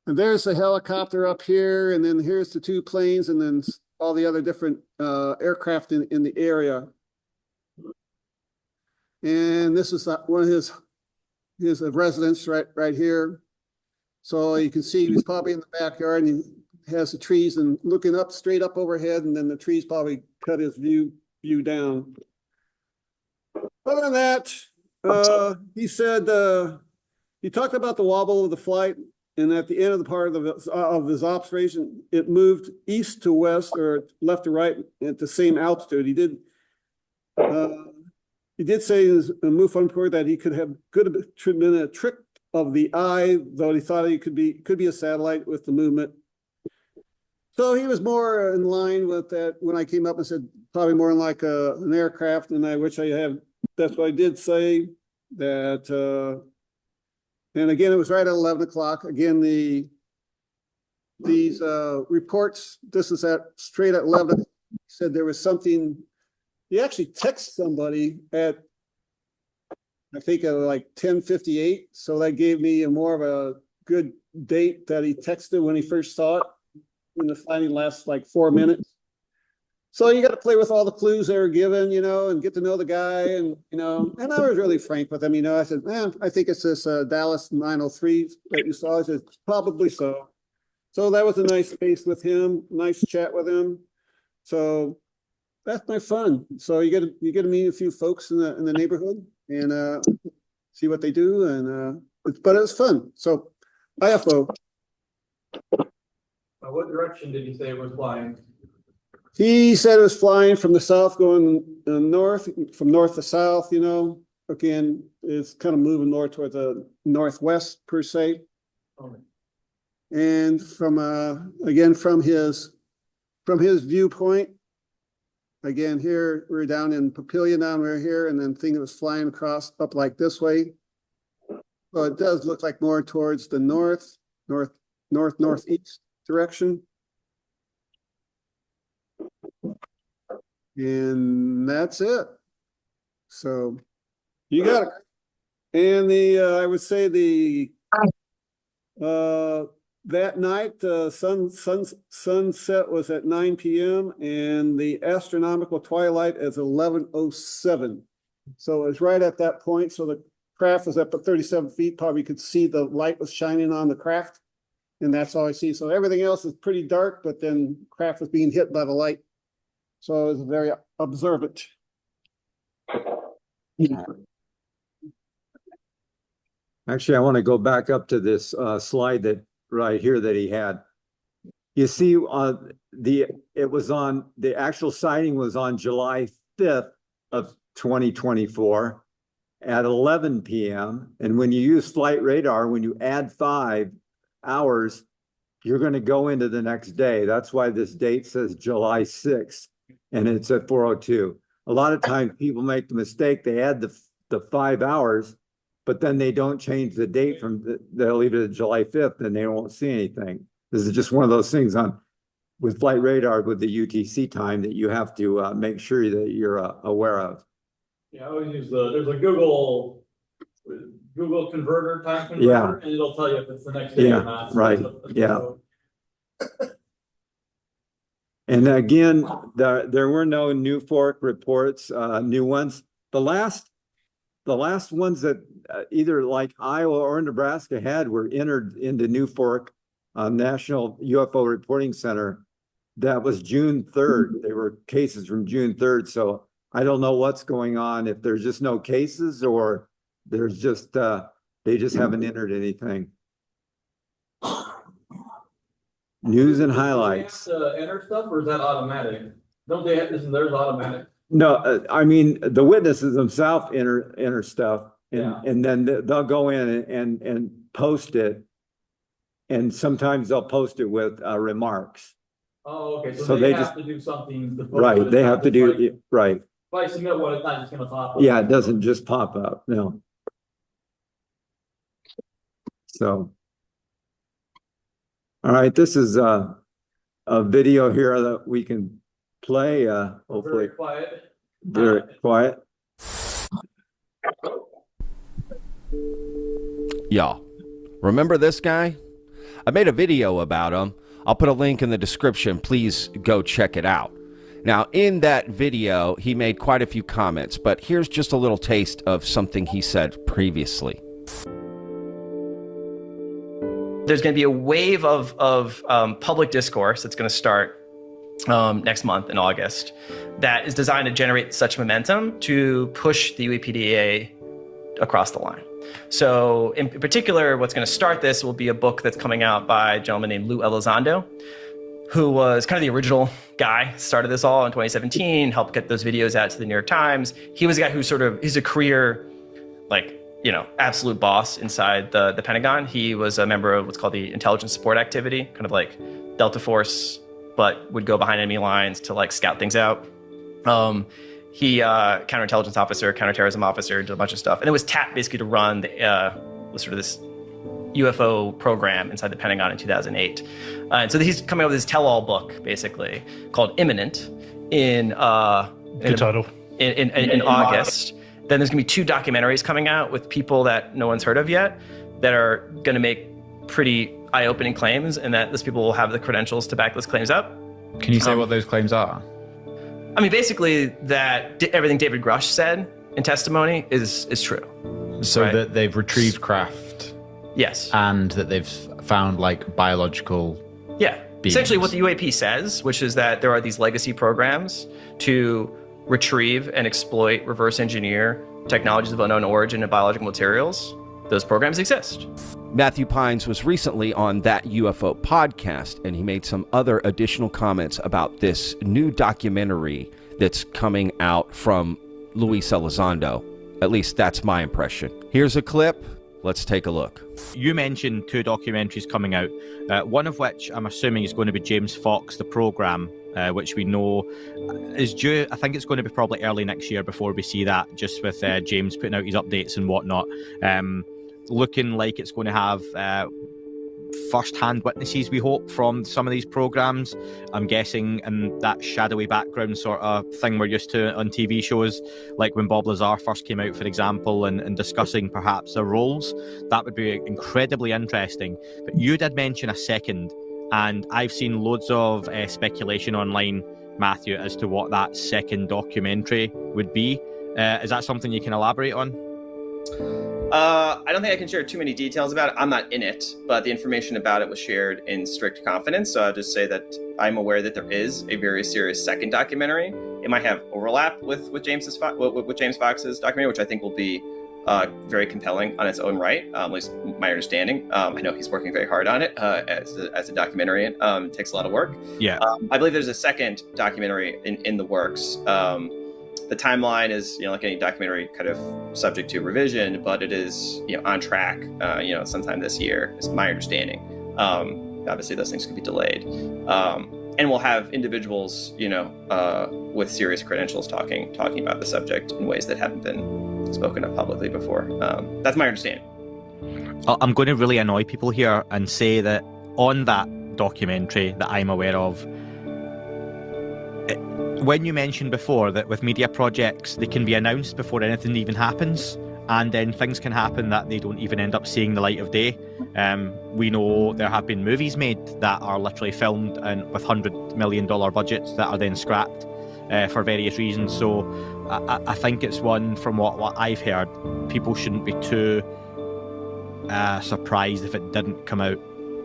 there's the helicopter up here, and then here's the two planes, and then all the other different aircraft in the area. And this is one of his residence right here. So you can see he's probably in the backyard, and he has the trees and looking up straight up overhead, and then the trees probably cut his view down. Other than that, he said he talked about the wobble of the flight, and at the end of the part of his observation, it moved east to west or left to right at the same altitude. He did say in his MUFON report that he could have been a trick of the eye, though he thought he could be a satellite with the movement. So he was more in line with that when I came up and said probably more like an aircraft, and that's what I did say that. And again, it was right at 11 o'clock. Again, these reports, this is straight at 11. He said there was something, he actually texted somebody at, I think like 10:58. So that gave me more of a good date that he texted when he first saw it. When the finding lasts like 4 minutes. So you got to play with all the clues they were given, and get to know the guy. And, and I was really frank with him, I said, I think it's this Dallas 903 that you saw. I said, probably so. So that was a nice space with him, nice chat with him. So that's my fun. So you get to meet a few folks in the neighborhood and see what they do. And but it was fun. So IFO. What direction did you say it was flying? He said it was flying from the south, going north, from north to south, Again, it's kind of moving north toward the northwest per se. Okay. And from his viewpoint, again, here we're down in Papillion, down here, and then thing that was flying across up like this way. Well, it does look like more towards the northeast direction. And that's it. So you got it. And I would say that night, sunset was at 9 p.m. and the astronomical twilight is 11:07. So it was right at that point. So the craft was up at 37 feet. Probably could see the light was shining on the craft. And that's all I see. So everything else is pretty dark, but then craft was being hit by the light. So I was very observant. Actually, I want to go back up to this slide that right here that he had. You see, the actual sighting was on July 5th of 2024 at 11 p.m. And when you use flight radar, when you add 5 hours, you're going to go into the next day. That's why this date says July 6th and it's at 4:02. A lot of times people make the mistake, they add the 5 hours, but then they don't change the date they'll leave it at July 5th and they won't see anything. This is just one of those things with flight radar with the UTC time that you have to make sure that you're aware of. Yeah, I always use there's a Google Google converter, time Yeah. converter, and it'll tell you if it's the next day Yeah, or not. right, yeah. And again, there were no new fork reports, new ones. The last ones that either like Iowa or Nebraska had were entered into New Fork National UFO Reporting Center. That was June 3rd. They were cases from June 3rd. So I don't know what's going on, if there's just no cases or there's just they just haven't entered anything. News and highlights. Do they have to enter stuff, or is that automatic? Don't they have, isn't theirs automatic? No, I mean, the witnesses themselves enter stuff and, Yeah. and then they'll go in and post it. And sometimes they'll post it with remarks. Oh, okay, So so they they have just- to do something. To post Right, it. they It's have not to just like, do, right. If I submit one, it's not just gonna pop up. Yeah, it doesn't just pop up, no. So. All right, this is a video here that we can play, hopefully Very quiet. very quiet. Y'all, remember this guy? I made a video about him. I'll put a link in the description. Please go check it out. Now, in that video, he made quite a few comments, but here's just a little taste of something he said previously. There's going to be a wave of public discourse that's going to start next month in August that is designed to generate such momentum to push the UAPDA across the line. So in particular, what's going to start this will be a book that's coming out by a gentleman named Lou Elizondo, who was kind of the original guy, started this all in 2017, helped get those videos out to the New York Times. He was a guy who he's a career, absolute boss inside the Pentagon. He was a member of what's called the Intelligence Support Activity, kind of like Delta Force, but would go behind enemy lines to scout things out. He counterintelligence officer, counterterrorism officer, did a bunch of stuff, and it was tapped basically to run the this UFO program inside the Pentagon in 2008. And so he's coming up with this tell-all book basically called Imminent in Good title. In August. Then there's gonna be 2 documentaries coming out with people that no one's heard of yet that are gonna make pretty eye-opening claims, and that those people will have the credentials to back those claims up. Can you say what those claims are? I mean, basically that everything David Grush said in testimony is true. So Right. that they've retrieved craft Yes. and that they've found biological. Yeah. beings. Essentially what the UAP says, which is that there are these legacy programs to retrieve and exploit, reverse engineer technologies of unknown origin and biological materials. Those programs exist. Matthew Pines was recently on That UFO podcast, and he made some other additional comments about this new documentary that's coming out from Luis Elizondo. At least that's my impression. Here's a clip. Let's take a look. You mentioned 2 documentaries coming out, one of which I'm assuming is going to be James Fox, the program, which we know is due. I think it's going to be probably early next year before we see that, just with James putting out his updates and whatnot. Looking like it's going to have first-hand witnesses, we hope, from some of these programs. I'm guessing in that shadowy background sort of thing we're used to on TV shows, like when Bob Lazar first came out, for example, and discussing perhaps their roles. That would be incredibly interesting. But you did mention a second, and I've seen loads of speculation online, Matthew, as to what that second documentary would be. Is that something you can elaborate on? I don't think I can share too many details about it. I'm not in it, but the information about it was shared in strict confidence. So I'll just say that I'm aware that there is a very serious second documentary. It might have overlap with James Fox's documentary, which I think will be very compelling on its own right, at least my understanding. I know he's working very hard on it as a documentarian. It takes a lot of work. Yeah. I believe there's a second documentary in the works. The timeline is, like any documentary, kind of subject to revision, but it is, on track, sometime this year, is my understanding. Obviously, those things could be delayed. And we'll have individuals, with serious credentials talking about the subject in ways that haven't been spoken of publicly before. That's my understanding. I'm going to really annoy people here and say that on that documentary that I'm aware of, when you mentioned before that with media projects, they can be announced before anything even happens, and then things can happen that they don't even end up seeing the light of day. We know there have been movies made that are literally filmed and with $100 million budgets that are then scrapped for various reasons. So I think it's one, from what I've heard, people shouldn't be too surprised if it didn't come out,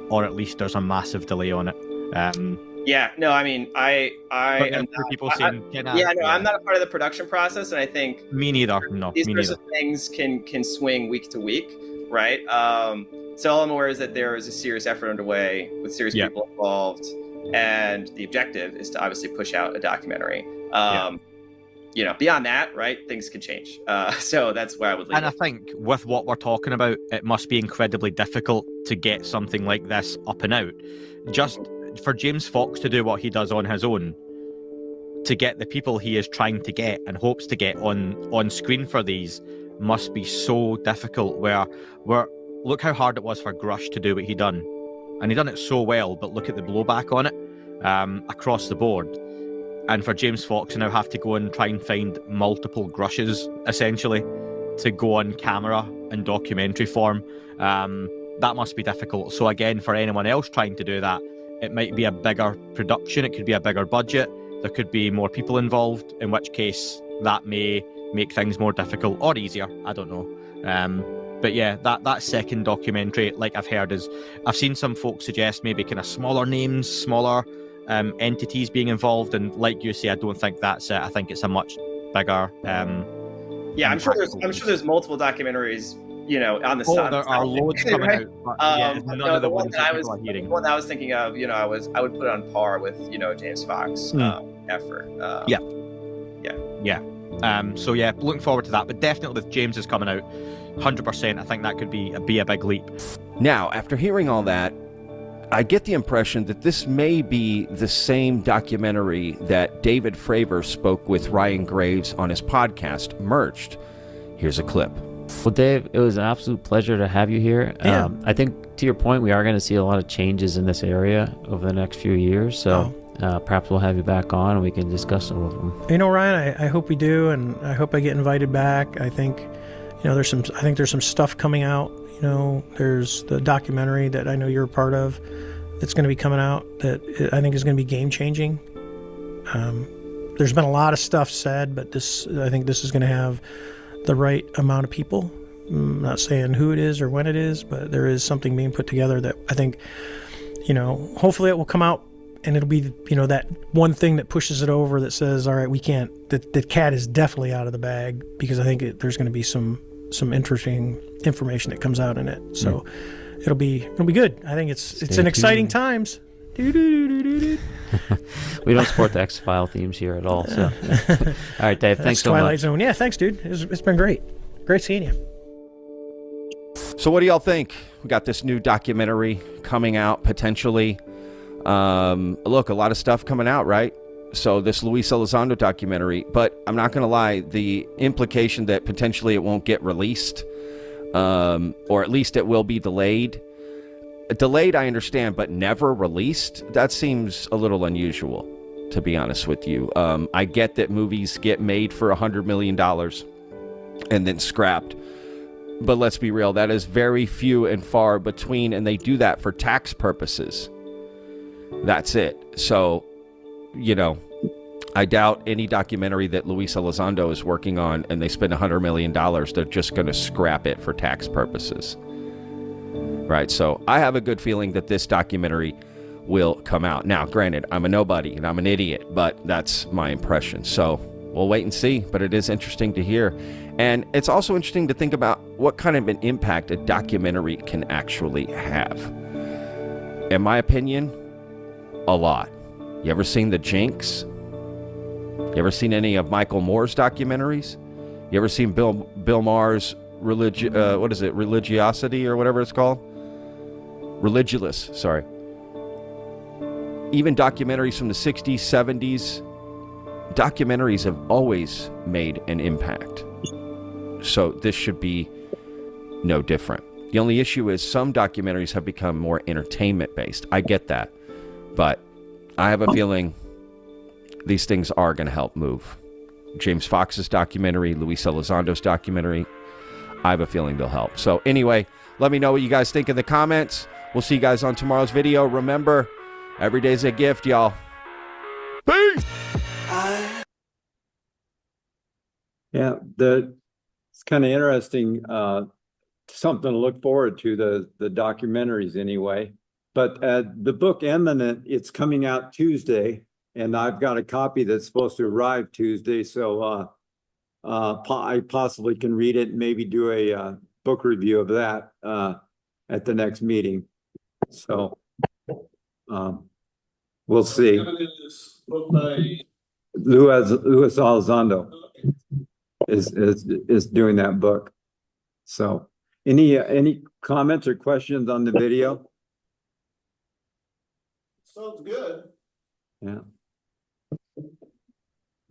or at least there's a massive delay on it. Yeah, no, I mean, I am for not, people saying, I'm not a part of the production process, and I think me neither. No, these me sorts neither. of things can swing week to week, right? So all I'm aware is that there is a serious effort underway with serious people involved, and the objective is to obviously push out a documentary. You know, beyond that, right, things can change. So that's where I would leave And I think with what we're talking about, it must be incredibly difficult to get something like this up and out. Just for James Fox to do what he does on his own, to get the people he is trying to get and hopes to get on screen for these, must be so difficult. Where look how hard it was for Grush to do what he done, and he done it so well, but look at the blowback on it across the board. And for James Fox to now have to go and try and find multiple Grushes, essentially, to go on camera in documentary form, that must be difficult. So again, for anyone else trying to do that, it might be a bigger production, it could be a bigger budget, there could be more people involved, in which case that may make things more difficult or easier, I don't know. But yeah, that second documentary, like I've heard, I've seen some folks suggest maybe kind of smaller names, smaller entities being involved, and like you say, I don't think that's it. I think it's a much bigger I'm sure there's multiple documentaries, you know, on the side. There are loads coming right? out, but none of the ones that the one that I was thinking of, you know, I would put it on par with, you know, James Fox effort. So yeah, looking forward to that. But definitely, with James is coming out, 100%. I think that could be a big leap. Now, after hearing all that, I get the impression that this may be the same documentary that David Fravor spoke with Ryan Graves on his podcast, Merged. Here's a clip. Well, Dave, it was an absolute pleasure to have you here. Yeah. I think, to your point, we are going to see a lot of changes in this area over the next few years. So perhaps we'll have you back on and we can discuss some of them. You know, Ryan, I hope we do, and I hope I get invited back. I think, you know, there's some stuff coming out. You know, there's the documentary that I know you're a part of that's going to be coming out that I think is going to be game changing. There's been a lot of stuff said, but I think this is going to have the right amount of people. I'm not saying who it is or when it is, but there is something being put together that I think, you know, hopefully it will come out and it'll be, you know, that one thing that pushes it over that says, all right, we can't, the cat is definitely out of the bag, because I think there's going to be some interesting information that comes out in it. So it'll be good. I think it's an exciting times. We don't support the X-File themes here at all. So, all right, Dave, thanks so much. Twilight Zone. Yeah, thanks, dude. It's been great. Great seeing you. So what do y'all think? We got this new documentary coming out, potentially. Look, a lot of stuff coming out, right? So this Luis Elizondo documentary, but I'm not going to lie, the implication that potentially it won't get released, or at least it will be delayed. Delayed, I understand, but never released? That seems a little unusual, to be honest with you. I get that movies get made for $100 million and then scrapped. But let's be real, that is very few and far between, and they do that for tax purposes. That's it. So, you know, I doubt any documentary that Luis Elizondo is working on and they spend $100 million, they're just going to scrap it for tax purposes. Right? So I have a good feeling that this documentary will come out. Now, granted, I'm a nobody and I'm an idiot, but that's my impression. So we'll wait and see, but it is interesting to hear. And it's also interesting to think about what kind of an impact a documentary can actually have. In my opinion, a lot. You ever seen The Jinx? You ever seen any of Michael Moore's documentaries? You ever seen Bill Maher's Religiosity or whatever it's called? Religulous, sorry. Even documentaries from the 60s, 70s, documentaries have always made an impact. So this should be no different. The only issue is some documentaries have become more entertainment based. I get that. But I have a feeling these things are going to help move. James Fox's documentary, Luis Elizondo's documentary. I have a feeling they'll help. So anyway, let me know what you guys think in the comments. We'll see you guys on tomorrow's video. Remember, every day's a gift, y'all. Peace! Yeah, it's kind of interesting, something to look forward to, the documentaries anyway. But the book Eminent, it's coming out Tuesday, and I've got a copy that's supposed to arrive Tuesday, so I possibly can read it and maybe do a book review of that at the next meeting. So we'll see. Luis Elizondo is doing that book. So any comments or questions on the video? Sounds good. Yeah.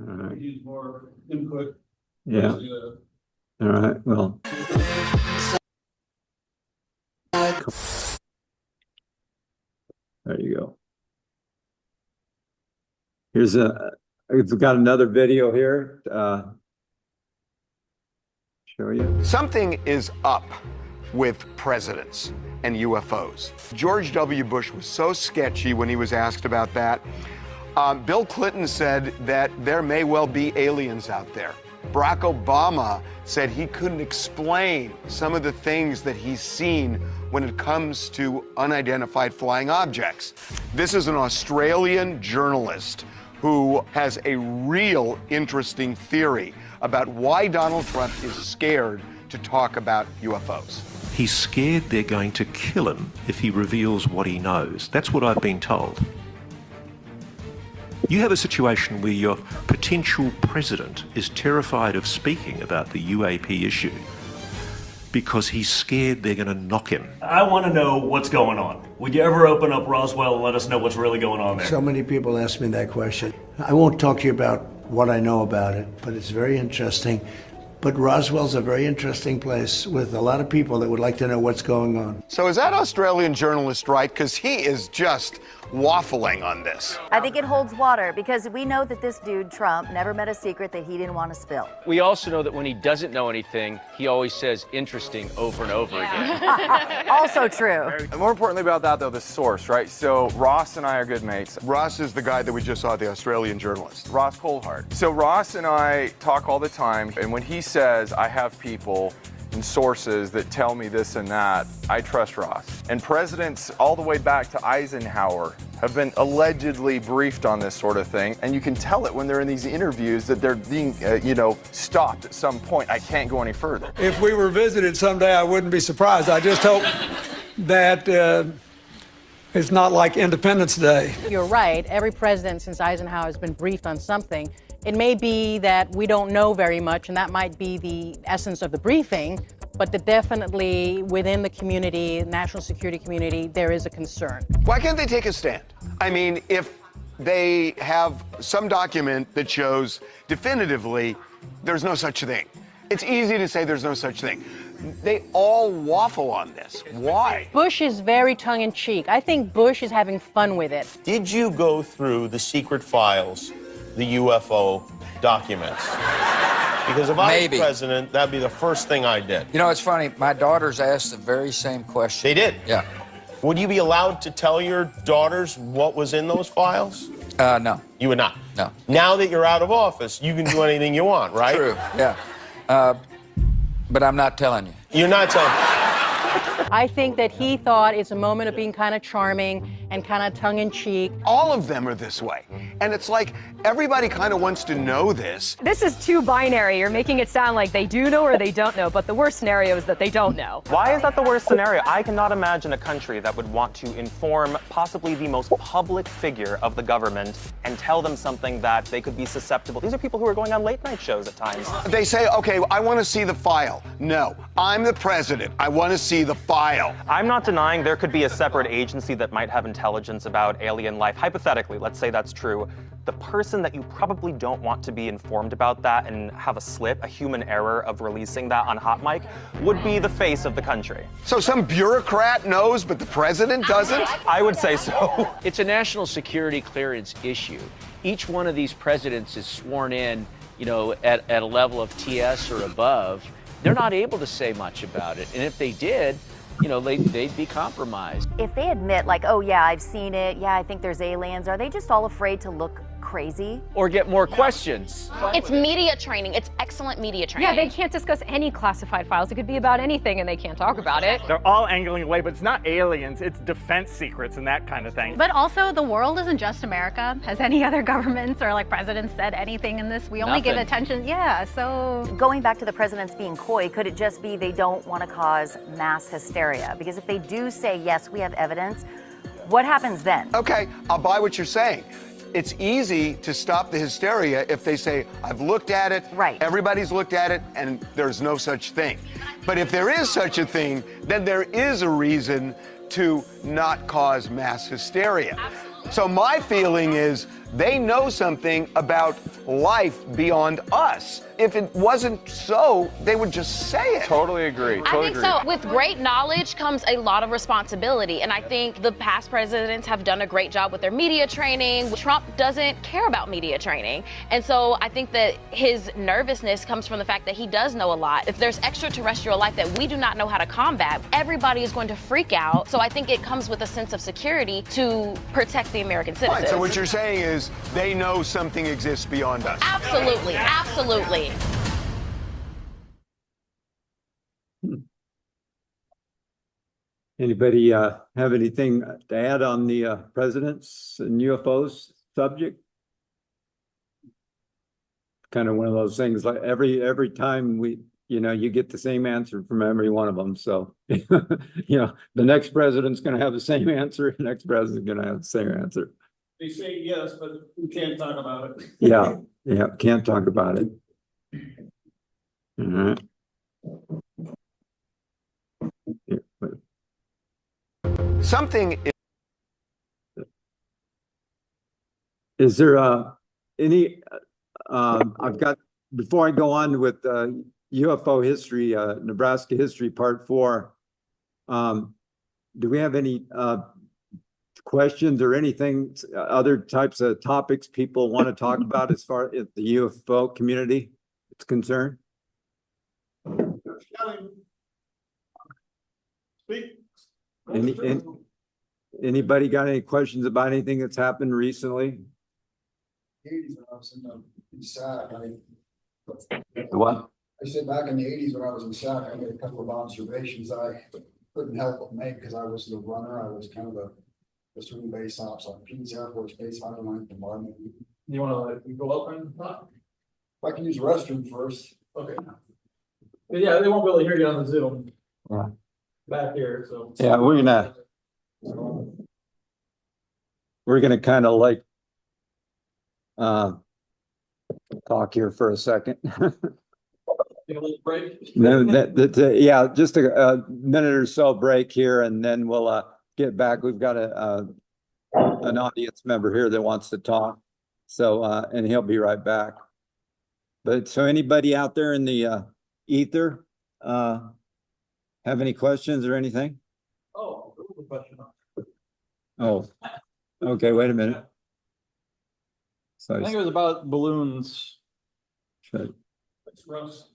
All right. Need more input. Yeah. All right. Well. There you go. We've got another video here. Show you. Something is up with presidents and UFOs. George W. Bush was so sketchy when he was asked about that. Bill Clinton said that there may well be aliens out there. Barack Obama said he couldn't explain some of the things that he's seen when it comes to unidentified flying objects. This is an Australian journalist who has a real interesting theory about why Donald Trump is scared to talk about UFOs. He's scared they're going to kill him if he reveals what he knows. That's what I've been told. You have a situation where your potential president is terrified of speaking about the UAP issue because he's scared they're going to knock him. I want to know what's going on. Would you ever open up Roswell and let us know what's really going on there? So many people ask me that question. I won't talk to you about what I know about it, but it's very interesting. But Roswell's a very interesting place with a lot of people that would like to know what's going on. So is that Australian journalist right? Because he is just waffling on this. I think it holds water because we know that this dude, Trump, never met a secret that he didn't want to spill. We also know that when he doesn't know anything, he always says interesting over and over again. Also true. And more importantly about that, though, the source, right? So Ross and I are good mates. Ross is the guy that we just saw, the Australian journalist. Ross Coulthart. So Ross and I talk all the time, and when he says, I have people and sources that tell me this and that, I trust Ross. And presidents all the way back to Eisenhower have been allegedly briefed on this sort of thing. And you can tell it when they're in these interviews that they're being, stopped at some point. I can't go any further. If we were visited someday, I wouldn't be surprised. I just hope that it's not like Independence Day. You're right. Every president since Eisenhower has been briefed on something. It may be that we don't know very much, and that might be the essence of the briefing, but that definitely within the community, national security community, there is a concern. Why can't they take a stand? I mean, if they have some document that shows definitively there's no such thing. It's easy to say there's no such thing. They all waffle on this. Why? Bush is very tongue-in-cheek. I think Bush is having fun with it. Did you go through the secret files, the UFO documents? Because if I was president, that'd be the first thing I did. You know, it's funny. My daughters asked the very same question. They did? Yeah. Would you be allowed to tell your daughters what was in those files? No. You would not? No. Now that you're out of office, you can do anything you want, right? True, yeah. But I'm not telling you. You're not telling I think that he thought it's a moment of being kind of charming and kind of tongue-in-cheek. All of them are this way. And it's like everybody kind of wants to know this. This is too binary. You're making it sound like they do know or they don't know, but the worst scenario is that they don't know. Why is that the worst scenario? I cannot imagine a country that would want to inform possibly the most public figure of the government and tell them something that they could be susceptible. These are people who are going on late night shows at times. They say, okay, I want to see the file. No, I'm the president. I want to see the file. I'm not denying there could be a separate agency that might have intelligence about alien life. Hypothetically, let's say that's true. The person that you probably don't want to be informed about that and have a slip, a human error of releasing that on hot mic, would be the face of the country. So some bureaucrat knows, but the president doesn't? I would say so. It's a national security clearance issue. Each one of these presidents is sworn in, at a level of TS or above. they're not able to say much about it. And if they did, you know, they'd be compromised. If they admit, like, oh yeah, I've seen it, yeah, I think there's aliens, are they just all afraid to look crazy? Or get more questions. It's media training. It's excellent media training. Yeah, they can't discuss any classified files. It could be about anything and they can't talk about it. They're all angling away, but it's not aliens, it's defense secrets and that kind of thing. But also, the world isn't just America. Has any other governments or like presidents said anything in this? We only give attention, yeah, so. Going back to the presidents being coy, could it just be they don't want to cause mass hysteria? Because if they do say, yes, we have evidence, what happens then? Okay, I'll buy what you're saying. It's easy to stop the hysteria if they say, I've looked at it, everybody's looked at it, and there's no such thing. But if there is such a thing, then there is a reason to not cause mass hysteria. So my feeling is they know something about life beyond us. If it wasn't so, they would just say it. Totally agree. I think so. With great knowledge comes a lot of responsibility. And I think the past presidents have done a great job with their media training. Trump doesn't care about media training. And so I think that his nervousness comes from the fact that he does know a lot. If there's extraterrestrial life that we do not know how to combat, everybody is going to freak out. So I think it comes with a sense of security to protect the American citizens. Fine, so what you're saying is they know something exists beyond us. Absolutely, absolutely. Anybody have anything to add on the presidents and UFOs subject? Kind of one of those things, like every time you get the same answer from every one of them. So, the next president's going to have the same answer. The next president's going to have the same answer. They say yes, but we can't talk about it. Yeah, can't talk about it. All right. Something is there any I've got, before I go on with UFO history, Nebraska history part 4, do we have any questions or anything, other types of topics people want to talk about as far as the UFO community is concerned? Anybody got any questions about anything that's happened recently? What? I said back in the 80s when I was in SAC, I made a couple of observations I couldn't help but make because I was the runner. I was kind of the swing base ops on Pease Air Force Base, 509th Bombardment. You want to go up and talk? If I can use the restroom first. Okay. But yeah, they won't be able to hear you on the Zoom. Yeah. Back here, so. Yeah, we're gonna kind of like talk here for a second. Take a little break. Yeah, just a minute or so break here, and then we'll get back. We've got an audience member here that wants to talk, so and he'll be right back. But so anybody out there in the ether have any questions or anything? Oh, there was a question. Oh, okay, wait a minute. So I think it was about balloons. Should. That's Russ.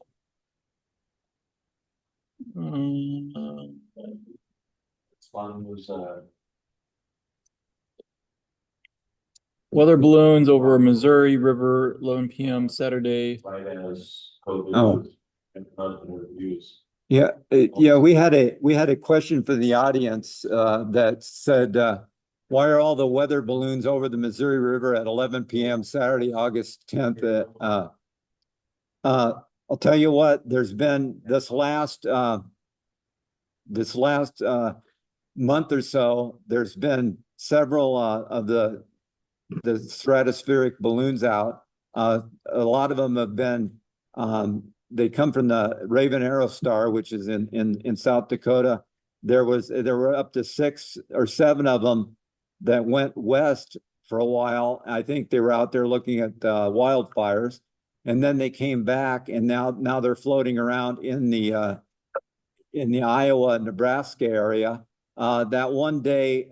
This one was weather balloons over Missouri River, 11 p.m. Saturday. right as COVID Oh. and reviews. Yeah, we had a question for the audience that said, why are all the weather balloons over the Missouri River at 11 p.m. Saturday, August 10th? I'll tell you what, there's been this last month or so, there's been several of the stratospheric balloons out. A lot of them have been they come from the Raven Aerostar, which is in South Dakota. There were up to 6 or 7 of them that went west for a while. I think they were out there looking at wildfires, and then they came back, and now they're floating around in the Iowa and Nebraska area. That one day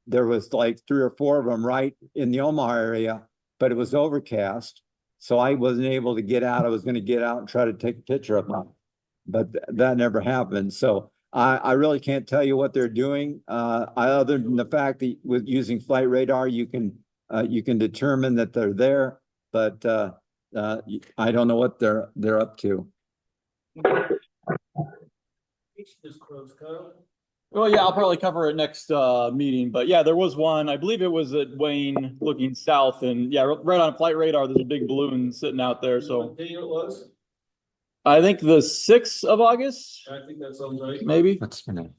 there was like 3 or 4 of them right in the Omaha area, but it was overcast. So I wasn't able to get out. I was going to get out and try to take a picture of them. but that never happened. So I really can't tell you what they're doing. Other than the fact that with using flight radar, you can determine that they're there, but I don't know what they're up to. Well, yeah, I'll probably cover it next meeting, but yeah, there was one. I believe it was at Wayne looking south, and yeah, right on flight radar, there's a big balloon sitting out there. So What day it was? I think the 6th of August, I think that sounds right. maybe. What's the name?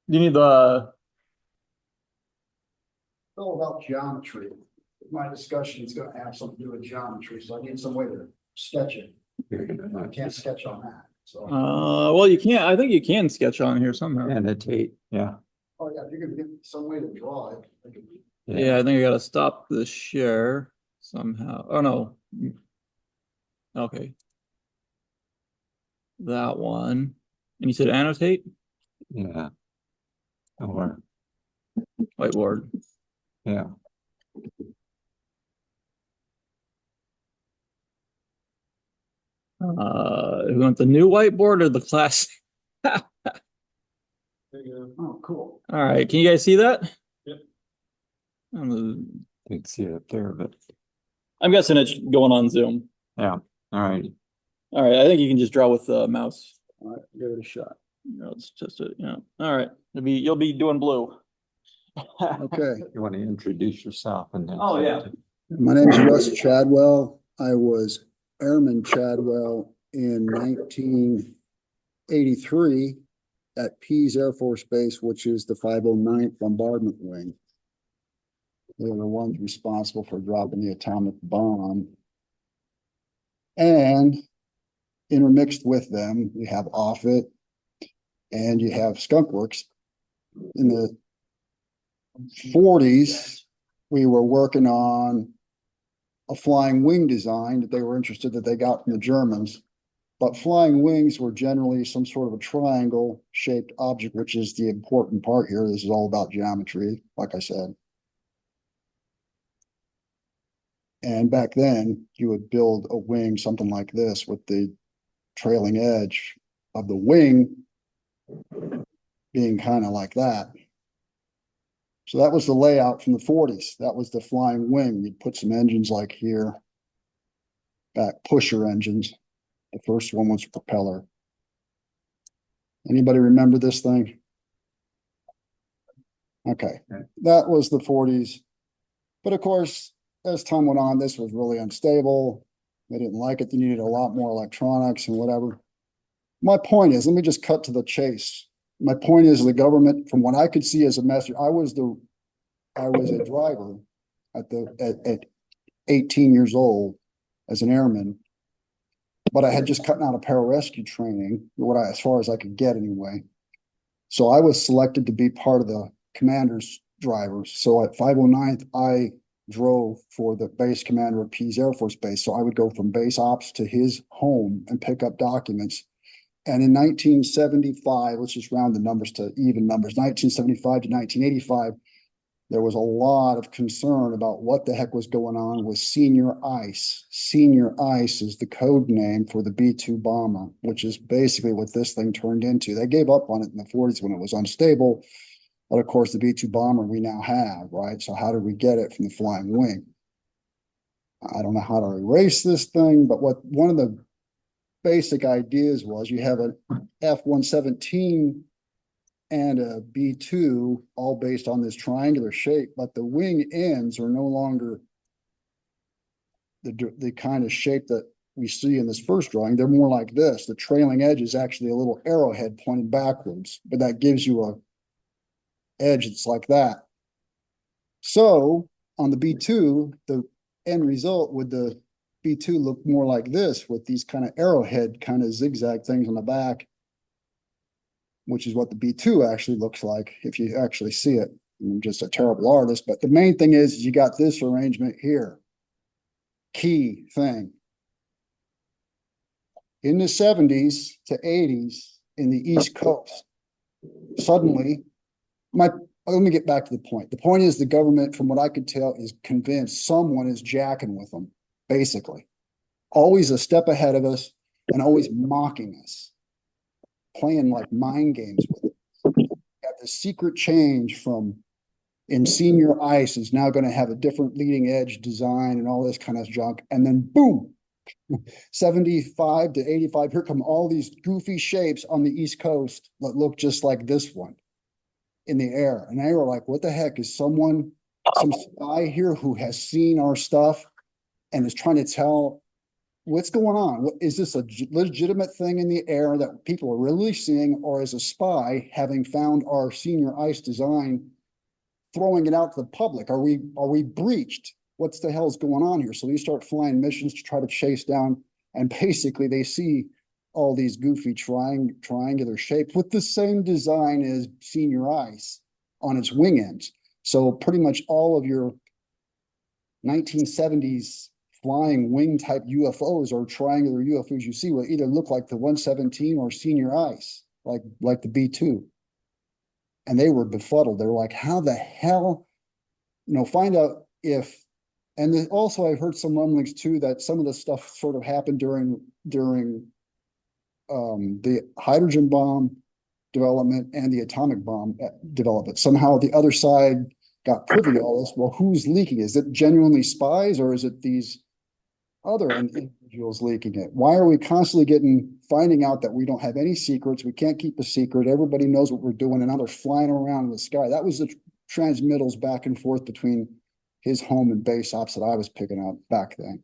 You need the. It's all about geometry. My discussion is going to have something to do with geometry, so I need some way to sketch it. I can't sketch on that. So. Well, you can't. I think you can sketch on here somehow. Annotate, yeah. Oh yeah, if you can get some way to draw it. Yeah, I think I gotta stop the share somehow. Oh no. Okay. That one. And you said annotate? Yeah. Or whiteboard. Yeah. You want the new whiteboard or the classic? Oh, cool. All right, can you guys see that? Yep. You can see it up there, but I'm guessing it's going on Zoom. yeah. All right. All right, I think you can just draw with the mouse. All right, give it a shot. No, it's just a, all right. You'll be doing blue. Okay. You want to introduce yourself and then. Oh, yeah. My name is Russ Chadwell. I was Airman Chadwell in 1983 at Pease Air Force Base, which is the 509th Bombardment Wing. They were the ones responsible for dropping the atomic bomb. And intermixed with them, you have Offutt and you have Skunk Works. In the 40s, we were working on a flying wing design that they were interested that they got from the Germans. But flying wings were generally some sort of a triangle shaped object, which is the important part here. This is all about geometry, like I said. And back then, you would build a wing, something like this, with the trailing edge of the wing being kind of like that. So that was the layout from the 40s. That was the flying wing. You'd put some engines like here, back pusher engines. The first one was propeller. Anybody remember this thing? Okay, that was the 40s. But of course, as time went on, this was really unstable. They didn't like it. They needed a lot more electronics and whatever. My point is, let me just cut to the chase. My point is the government, from what I could see as a messenger, I was a driver at 18 years old as an airman, but I had just gotten out of pararescue training, as far as I could get anyway. So I was selected to be part of the commander's drivers. So at 509th, I drove for the base commander of Pease Air Force Base. So I would go from base ops to his home and pick up documents. And in 1975, let's just round the numbers to even numbers, 1975 to 1985, there was a lot of concern about what the heck was going on with Senior Ice. Senior Ice is the code name for the B-2 bomber, which is basically what this thing turned into. They gave up on it in the 40s when it was unstable. But of course, the B-2 bomber we now have, right? So how did we get it from the flying wing? I don't know how to erase this thing, but one of the basic ideas was you have an F-117 and a B-2 all based on this triangular shape, but the wing ends are no longer the kind of shape that we see in this first drawing. They're more like this. The trailing edge is actually a little arrowhead pointing backwards, but that gives you a edge that's like that. So on the B-2, the end result would the B-2 look more like this with these kind of arrowhead kind of zigzag things on the back, which is what the B-2 actually looks like if you actually see it. I'm just a terrible artist, but the main thing is you got this arrangement here. Key thing. In the 70s to 80s in the East Coast, suddenly, let me get back to the point. The point is the government, from what I could tell, is convinced someone is jacking with them, basically. Always a step ahead of us. and always mocking us, playing like mind games with it. Got this secret change from in senior ice is now going to have a different leading edge design and all this kind of junk. And then boom, 75 to 85, here come all these goofy shapes on the East Coast that look just like this one in the air. And they were like, what the heck, is some spy here who has seen our stuff and is trying to tell what's going on? Is this a legitimate thing in the air that people are really seeing, or is a spy having found our senior ice design, throwing it out to the public? Are we breached? What's the hell's going on here? So they start flying missions to try to chase down, and basically they see all these goofy triangular shapes with the same design as senior ice on its wing ends. So pretty much all of your 1970s flying wing type UFOs or triangular UFOs you see will either look like the 117 or senior ice, like the B2. And they were befuddled. They were like, how the hell, find out if, and then also I've heard some rumblings too, that some of the stuff sort of happened during the hydrogen bomb development and the atomic bomb development. Somehow the other side got privy to all this. Well, who's leaking? Is it genuinely spies, or is it these other individuals leaking it? Why are we constantly finding out that we don't have any secrets? We can't keep a secret. Everybody knows what we're doing, and now they're flying around in the sky. That was the transmittals back and forth between his home and base ops that I was picking up back then.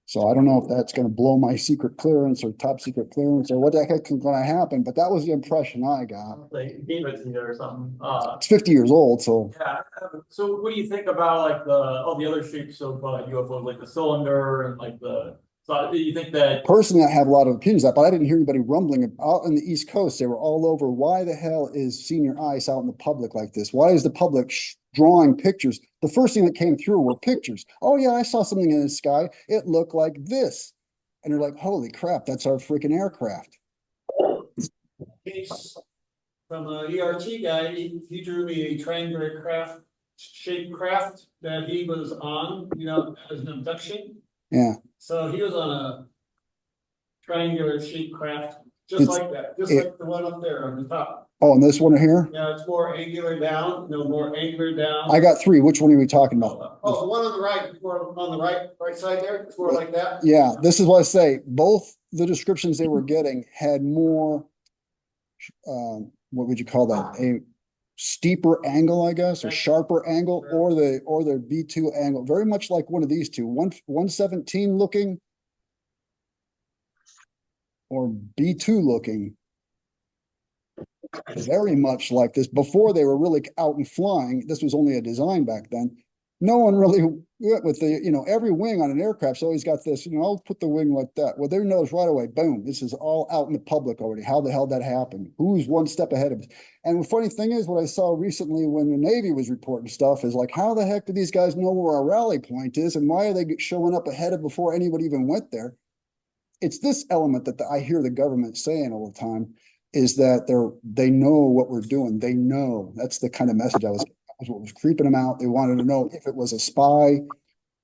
So I don't know if that's going to blow my secret clearance or top secret clearance or what the heck is going to happen, but that was the impression I got. They gave it to you or something. It's 50 years old, so. Yeah. So what do you think about like all the other shapes of UFOs, like the cylinder and like so do you think that? Personally, I have a lot of opinions on that, but I didn't hear anybody rumbling out on the East Coast. They were all over. Why the hell is senior ice out in the public like this? Why is the public drawing pictures? The first thing that came through were pictures. Oh yeah, I saw something in the sky. It looked like this. And you're like, holy crap, that's our freaking aircraft. Case from a ERT guy, he drew me a triangular shaped craft that he was on, as an abduction. Yeah. So he was on a triangular shaped craft, just like that, like the one up there on the top. Oh, and this one here? Yeah, it's more angular down, more angular down. I got three. Which one are we talking about? Oh, the one on the right, more on the right side there, it's more like that. Yeah, this is what I say. Both the descriptions they were getting had more, what would you call that? A steeper angle, I guess, or sharper angle, or the B2 angle, very much like one of these two, 117 looking or B2 looking, very much like this. Before they were really out and flying, this was only a design back then. No one really went with the, every wing on an aircraft's always got this, I'll put the wing like that. Well, they noticed right away, boom, this is all out in the public already. How the hell that happened? Who's one step ahead of us? And the funny thing is, what I saw recently when the Navy was reporting stuff is like, how the heck do these guys know where our rally point is? And why are they showing up ahead of before anybody even went there? It's this element that I hear the government saying all the time, is that they know what we're doing. They know. That's the kind of message I was getting. That was what was creeping them out. They wanted to know if it was a spy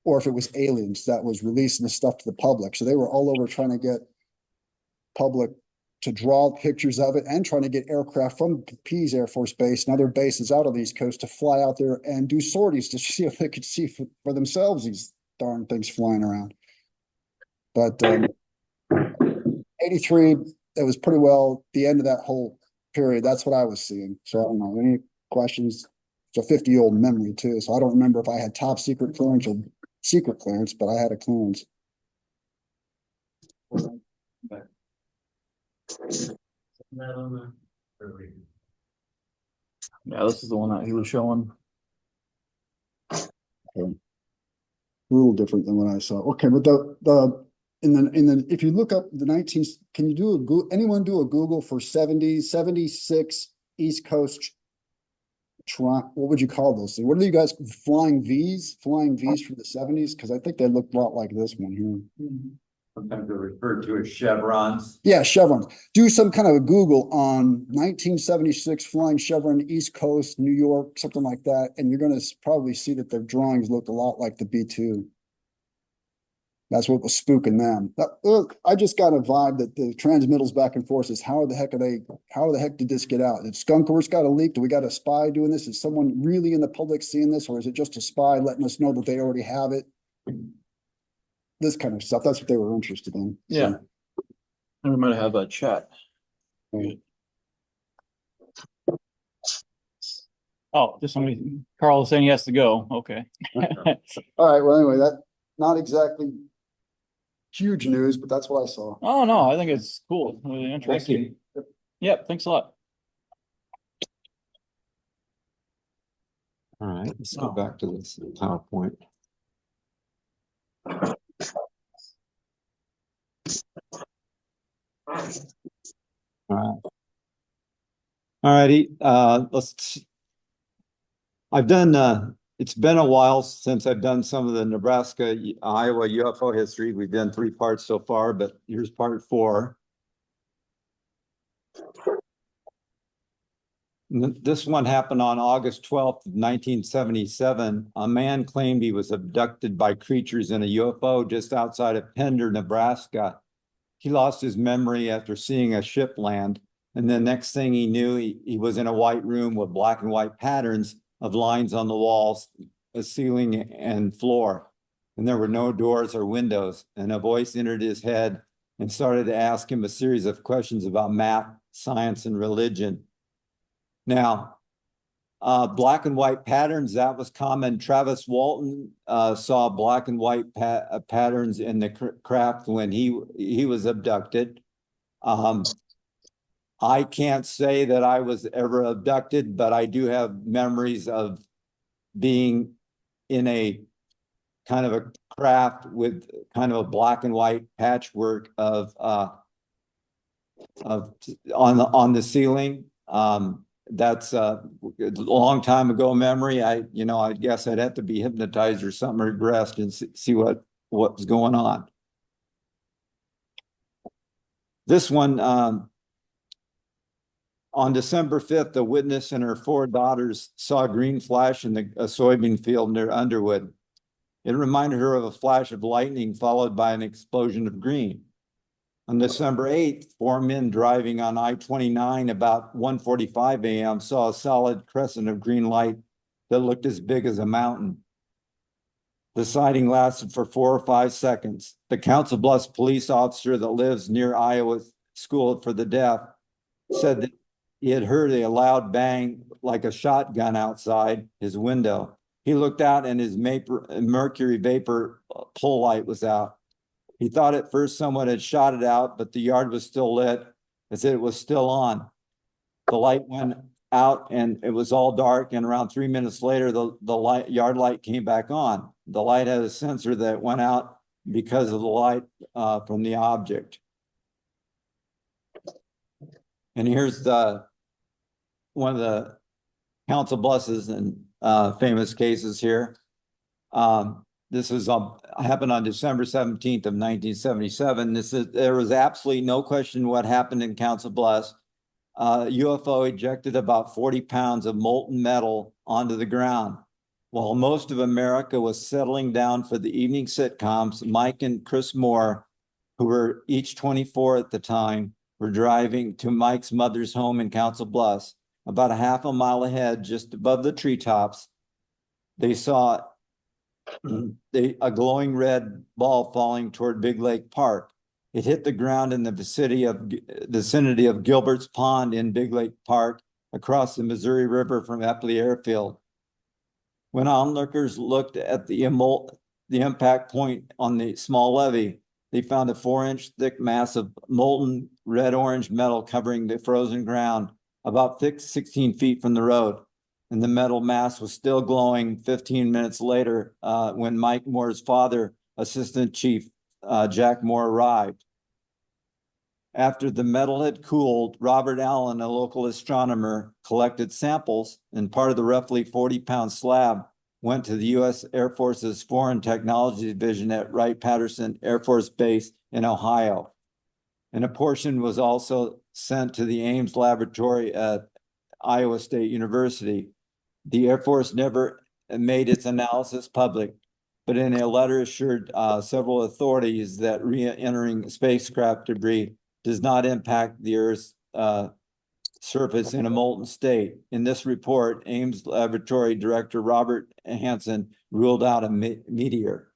or if it was aliens that was releasing the stuff to the public. So they were all over trying to get public to draw pictures of it and trying to get aircraft from Pease Air Force Base and other bases out of the East Coast to fly out there and do sorties to see if they could see for themselves these darn things flying around. But 83, it was pretty well the end of that whole period. That's what I was seeing. So I don't know. Any questions? It's a 50-year-old memory too. So I don't remember if I had top secret clearance or secret clearance, but I had a clearance. Yeah, this is the one that he was showing. Okay. A little different than what I saw. Okay, but if you look up the 19, can you do anyone do a Google for 76 East Coast? What would you call those things? What are you guys flying V's from the 70s? Because I think they looked a lot like this one here. Sometimes they're referred to as chevrons. Yeah, chevrons. Do some kind of a Google on 1976 flying chevron East Coast, New York, something like that, and you're going to probably see that their drawings looked a lot like the B2. That's what was spooking them. I just got a vibe that the transmittals back and forth is how the heck did this get out? Did Skunkworks got a leak? Do we got a spy doing this? Is someone really in the public seeing this? Or is it just a spy letting us know that they already have it? This kind of stuff. That's what they were interested in. Yeah. And we might have a chat. Oh, just somebody, Carl is saying he has to go. Okay. All right. Well, anyway, that not exactly huge news, but that's what I saw. Oh, no, I think it's cool. Really interesting. Yep. Thanks a lot. All right, let's go back to this PowerPoint. All right. All righty. I've done, it's been a while since I've done some of the Nebraska, Iowa UFO history. We've done 3 parts so far, but here's part 4. This one happened on August 12th, 1977. A man claimed he was abducted by creatures in a UFO just outside of Pender, Nebraska. He lost his memory after seeing a ship land. And the next thing he knew, he was in a white room with black and white patterns of lines on the walls, the ceiling and floor. And there were no doors or windows. And a voice entered his head and started to ask him a series of questions about math, science, and religion. Now, black and white patterns, that was common. Travis Walton saw black and white patterns in the craft when he was abducted. I can't say that I was ever abducted, but I do have memories of being in a kind of a craft with kind of a black and white patchwork of on the ceiling. That's a long time ago memory. I guess I'd have to be hypnotized or something, or regressed and see what was going on. This one, on December 5th, a witness and her 4 daughters saw a green flash in a soybean field near Underwood. It reminded her of a flash of lightning followed by an explosion of green. On December 8th, 4 men driving on I-29 about 1:45 a.m. saw a solid crescent of green light that looked as big as a mountain. The sighting lasted for 4 or 5 seconds. The Council Bluffs police officer that lives near Iowa School for the Deaf said that he had heard a loud bang like a shotgun outside his window. He looked out and his mercury vapor pull light was out. He thought at first someone had shot it out, but the yard was still lit as it was still on. The light went out and it was all dark, and around 3 minutes later, the yard light came back on. The light had a sensor that went out because of the light from the object. And here's one of the Council Bluffs and famous cases here. This is happened on December 17th of 1977. There was absolutely no question what happened in Council Bluffs. UFO ejected about 40 pounds of molten metal onto the ground. While most of America was settling down for the evening sitcoms, Mike and Chris Moore, who were each 24 at the time, were driving to Mike's mother's home in Council Bluffs. About a half a mile ahead, just above the treetops, they saw a glowing red ball falling toward Big Lake Park. It hit the ground in the vicinity of Gilbert's Pond in Big Lake Park, across the Missouri River from Epley Airfield. When onlookers looked at the impact point on the small levee, they found a 4-inch thick mass of molten red-orange metal covering the frozen ground, about 16 feet from the road. And the metal mass was still glowing 15 minutes later when Mike Moore's father, Assistant Chief Jack Moore, arrived. After the metal had cooled, Robert Allen, a local astronomer, collected samples, and part of the roughly 40-pound slab went to the U.S. Air Force's Foreign Technology Division at Wright-Patterson Air Force Base in Ohio. And a portion was also sent to the Ames Laboratory at Iowa State University. The Air Force never made its analysis public, but in a letter assured several authorities that re-entering spacecraft debris does not impact the Earth's surface in a molten state. In this report, Ames Laboratory Director Robert Hansen ruled out a meteor.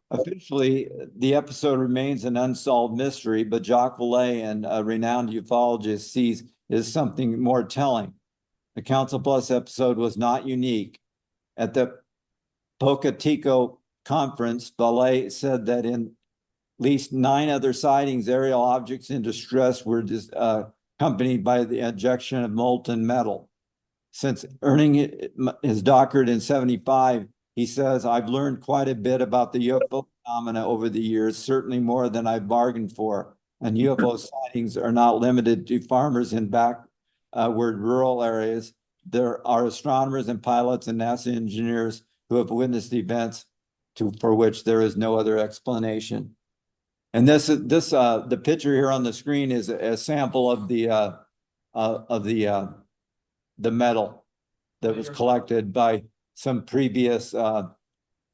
Officially, the episode remains an unsolved mystery, but Jacques Vallée, and a renowned ufologist, sees is something more telling. The Council Plus episode was not unique. At the Pocatico conference, Vallée said that in at least 9 other sightings, aerial objects in distress were accompanied by the injection of molten metal. Since earning his doctorate in 1975, he says, I've learned quite a bit about the UFO phenomena over the years, certainly more than I bargained for. And UFO sightings are not limited to farmers in backward rural areas. There are astronomers and pilots and NASA engineers who have witnessed events for which there is no other explanation. And the picture here on the screen is a sample of the metal that was collected by some previous, some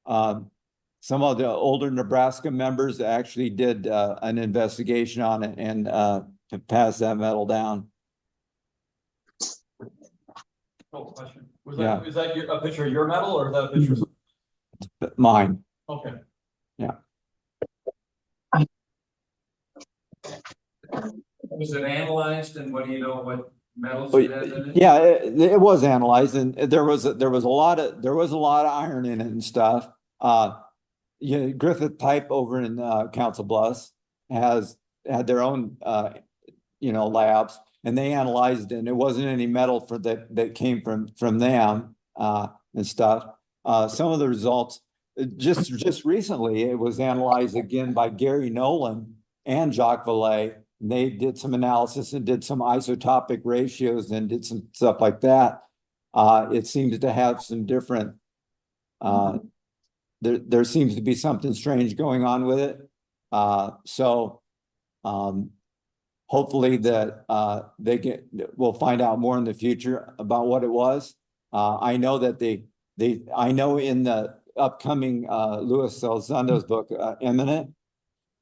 of the older Nebraska members actually did an investigation on it and passed that metal down. Oh, question. Yeah. Is that a picture of your metal or is that a picture of Mine. Okay. Yeah. Was it analyzed, and what do you know what metals it has in it? Yeah, it was analyzed, and there was a lot of iron in it and stuff. Griffith Pipe over in Council Bluffs had their own labs, and they analyzed it, and it wasn't any metal that came from them and stuff. Some of the results just recently, it was analyzed again by Gary Nolan and Jacques Vallée. They did some analysis and did some isotopic ratios and did some stuff like that. It seems to have some different, there seems to be something strange going on with it. Hopefully that we'll find out more in the future about what it was. I know that I know in the upcoming Luis Elizondo's book, Imminent,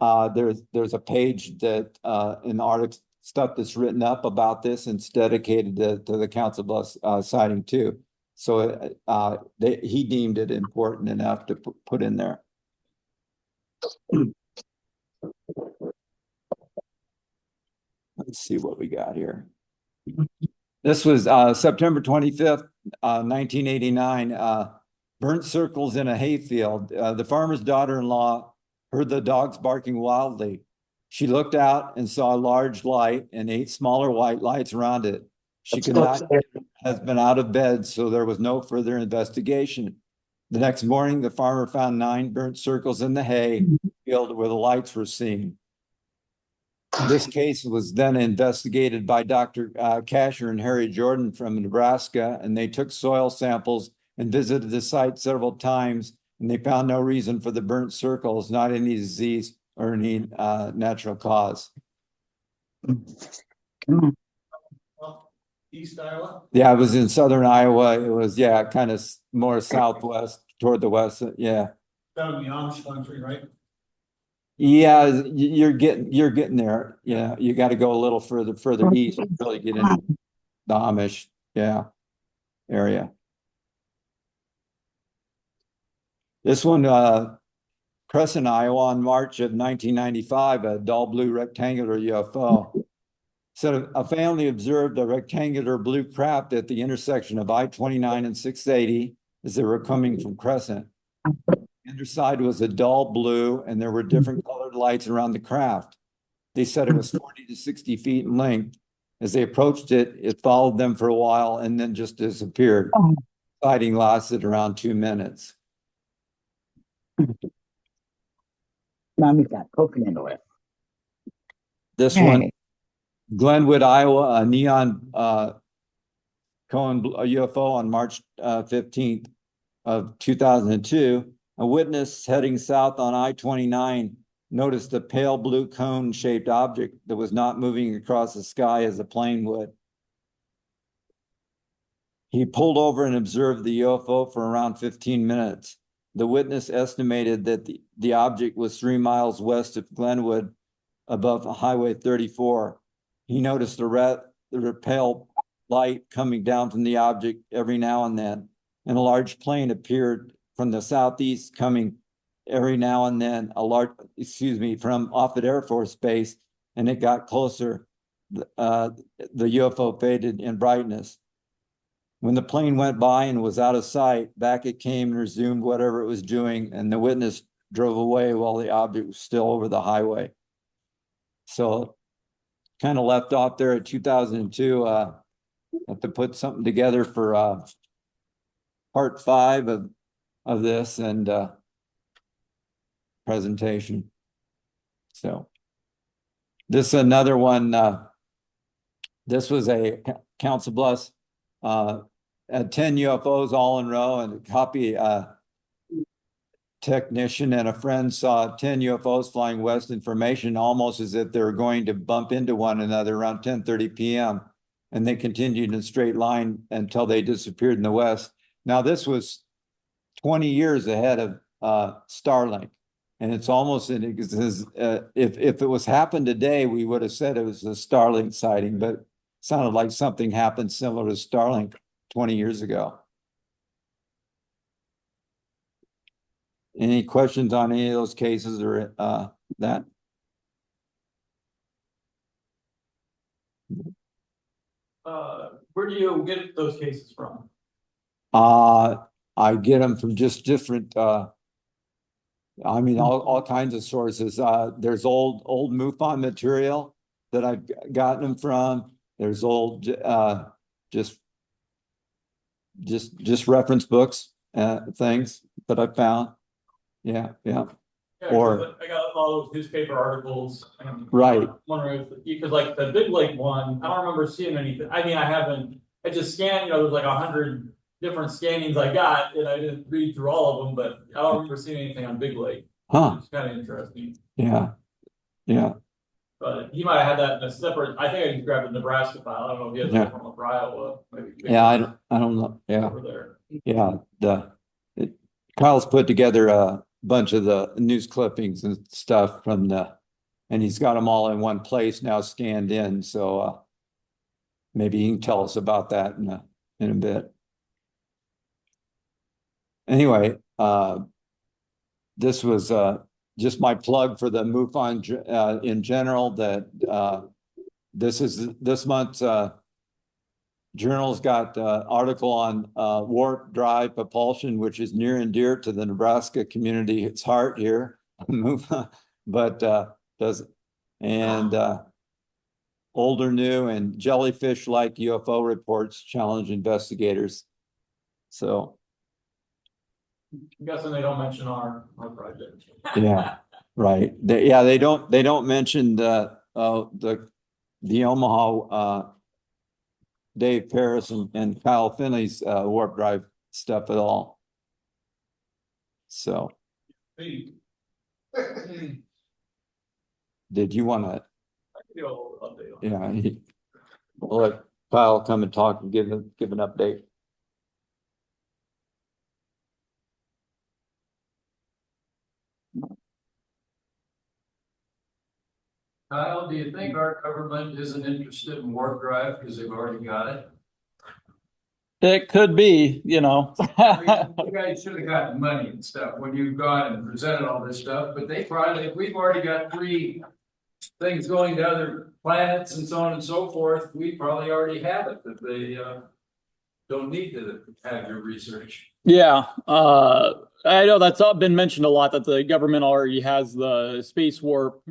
there's a page that in the article stuff that's written up about this and it's dedicated to the Council Bluffs sighting too. So he deemed it important enough to put in there. Let's see what we got here. This was September 25th, 1989. Burnt circles in a hayfield. The farmer's daughter-in-law heard the dogs barking wildly. She looked out and saw a large light and 8 smaller white lights around it. She could not get her husband out of bed, so there was no further investigation. The next morning, the farmer found 9 burnt circles in the hay field where the lights were seen. This case was then investigated by Dr. Casher and Harry Jordan from Nebraska, and they took soil samples and visited the site several times, and they found no reason for the burnt circles, not any disease or any natural cause. East Iowa? Yeah, it was in southern Iowa. It was, kind of more southwest toward the west. Yeah. Down in the Amish country, right? Yeah, you're getting there. Yeah, you got to go a little further east to really get into the Amish, area. This one, Crescent, Iowa, in March of 1995, a dull blue rectangular UFO. So a family observed a rectangular blue craft at the intersection of I-29 and 680 as they were coming from Crescent. The underside was a dull blue, and there were different colored lights around the craft. They said it was 40 to 60 feet in length. As they approached it, it followed them for a while and then just disappeared. Sighting lasted around 2 minutes. This one, Glenwood, Iowa, a neon cone UFO on March 15th of 2002. A witness heading south on I-29 noticed a pale blue cone-shaped object that was not moving across the sky as a plane would. He pulled over and observed the UFO for around 15 minutes. the witness estimated that the object was 3 miles west of Glenwood above Highway 34. He noticed the repel light coming down from the object every now and then, and a large plane appeared from the southeast coming every now and then, from Offutt Air Force Base, and it got closer. The UFO faded in brightness. When the plane went by and was out of sight, back it came and resumed whatever it was doing, and the witness drove away while the object was still over the highway. So kind of left off there at 2002. Have to put something together for part 5 of this and presentation. So this is another one. This was a Council Bluffs, 10 UFOs all in a row, and a copy technician and a friend saw 10 UFOs flying west in formation, almost as if they were going to bump into one another around 10:30 p.m. And they continued in a straight line until they disappeared in the west. Now, this was 20 years ahead of Starlink. And it's almost, if it was happened today, we would have said it was a Starlink sighting, but it sounded like something happened similar to Starlink 20 years ago. Any questions on any of those cases or that? Where do you get those cases from? I get them from just different, all kinds of sources. There's old MUFON material that I've gotten them from. There's old, just reference books, things that I found. Yeah. Or I got all those newspaper articles. Right. Wondering because like the Big Lake one, I don't remember seeing anything. I mean, I just scanned, there's like 100 different scannings I got, and I didn't read through all of them, but I don't remember seeing anything on Big Lake. It's kind of interesting. Yeah. But he might have had that in a separate, I think I just grabbed the Nebraska file. I don't know if he has it from Iowa. Maybe. Yeah, I don't know. Yeah. Over there. Yeah. Kyle's put together a bunch of the news clippings and stuff and he's got them all in one place now scanned in. So maybe he can tell us about that in a bit. Anyway, this was just my plug for the MUFON in general, that this month's journal's got an article on warp drive propulsion, which is near and dear to the Nebraska community. It's heart here, but older, new, and jellyfish-like UFO reports challenge investigators. So. I'm guessing they don't mention our project. Yeah, right. They don't mention the Omaha Dave Paris and Kyle Finley's warp drive stuff at all. So did you want to? I can do a little update on yeah, we'll let Kyle come and talk and give an update. Kyle, do you think our government isn't interested in warp drive because they've already got it? It could be, You guys should have gotten money and stuff when you've gone and presented all this stuff, but we've already got 3 things going to other planets and so on and so forth. We probably already have it, that they don't need to have your research. Yeah, I know that's been mentioned a lot, that the government already has the space warp,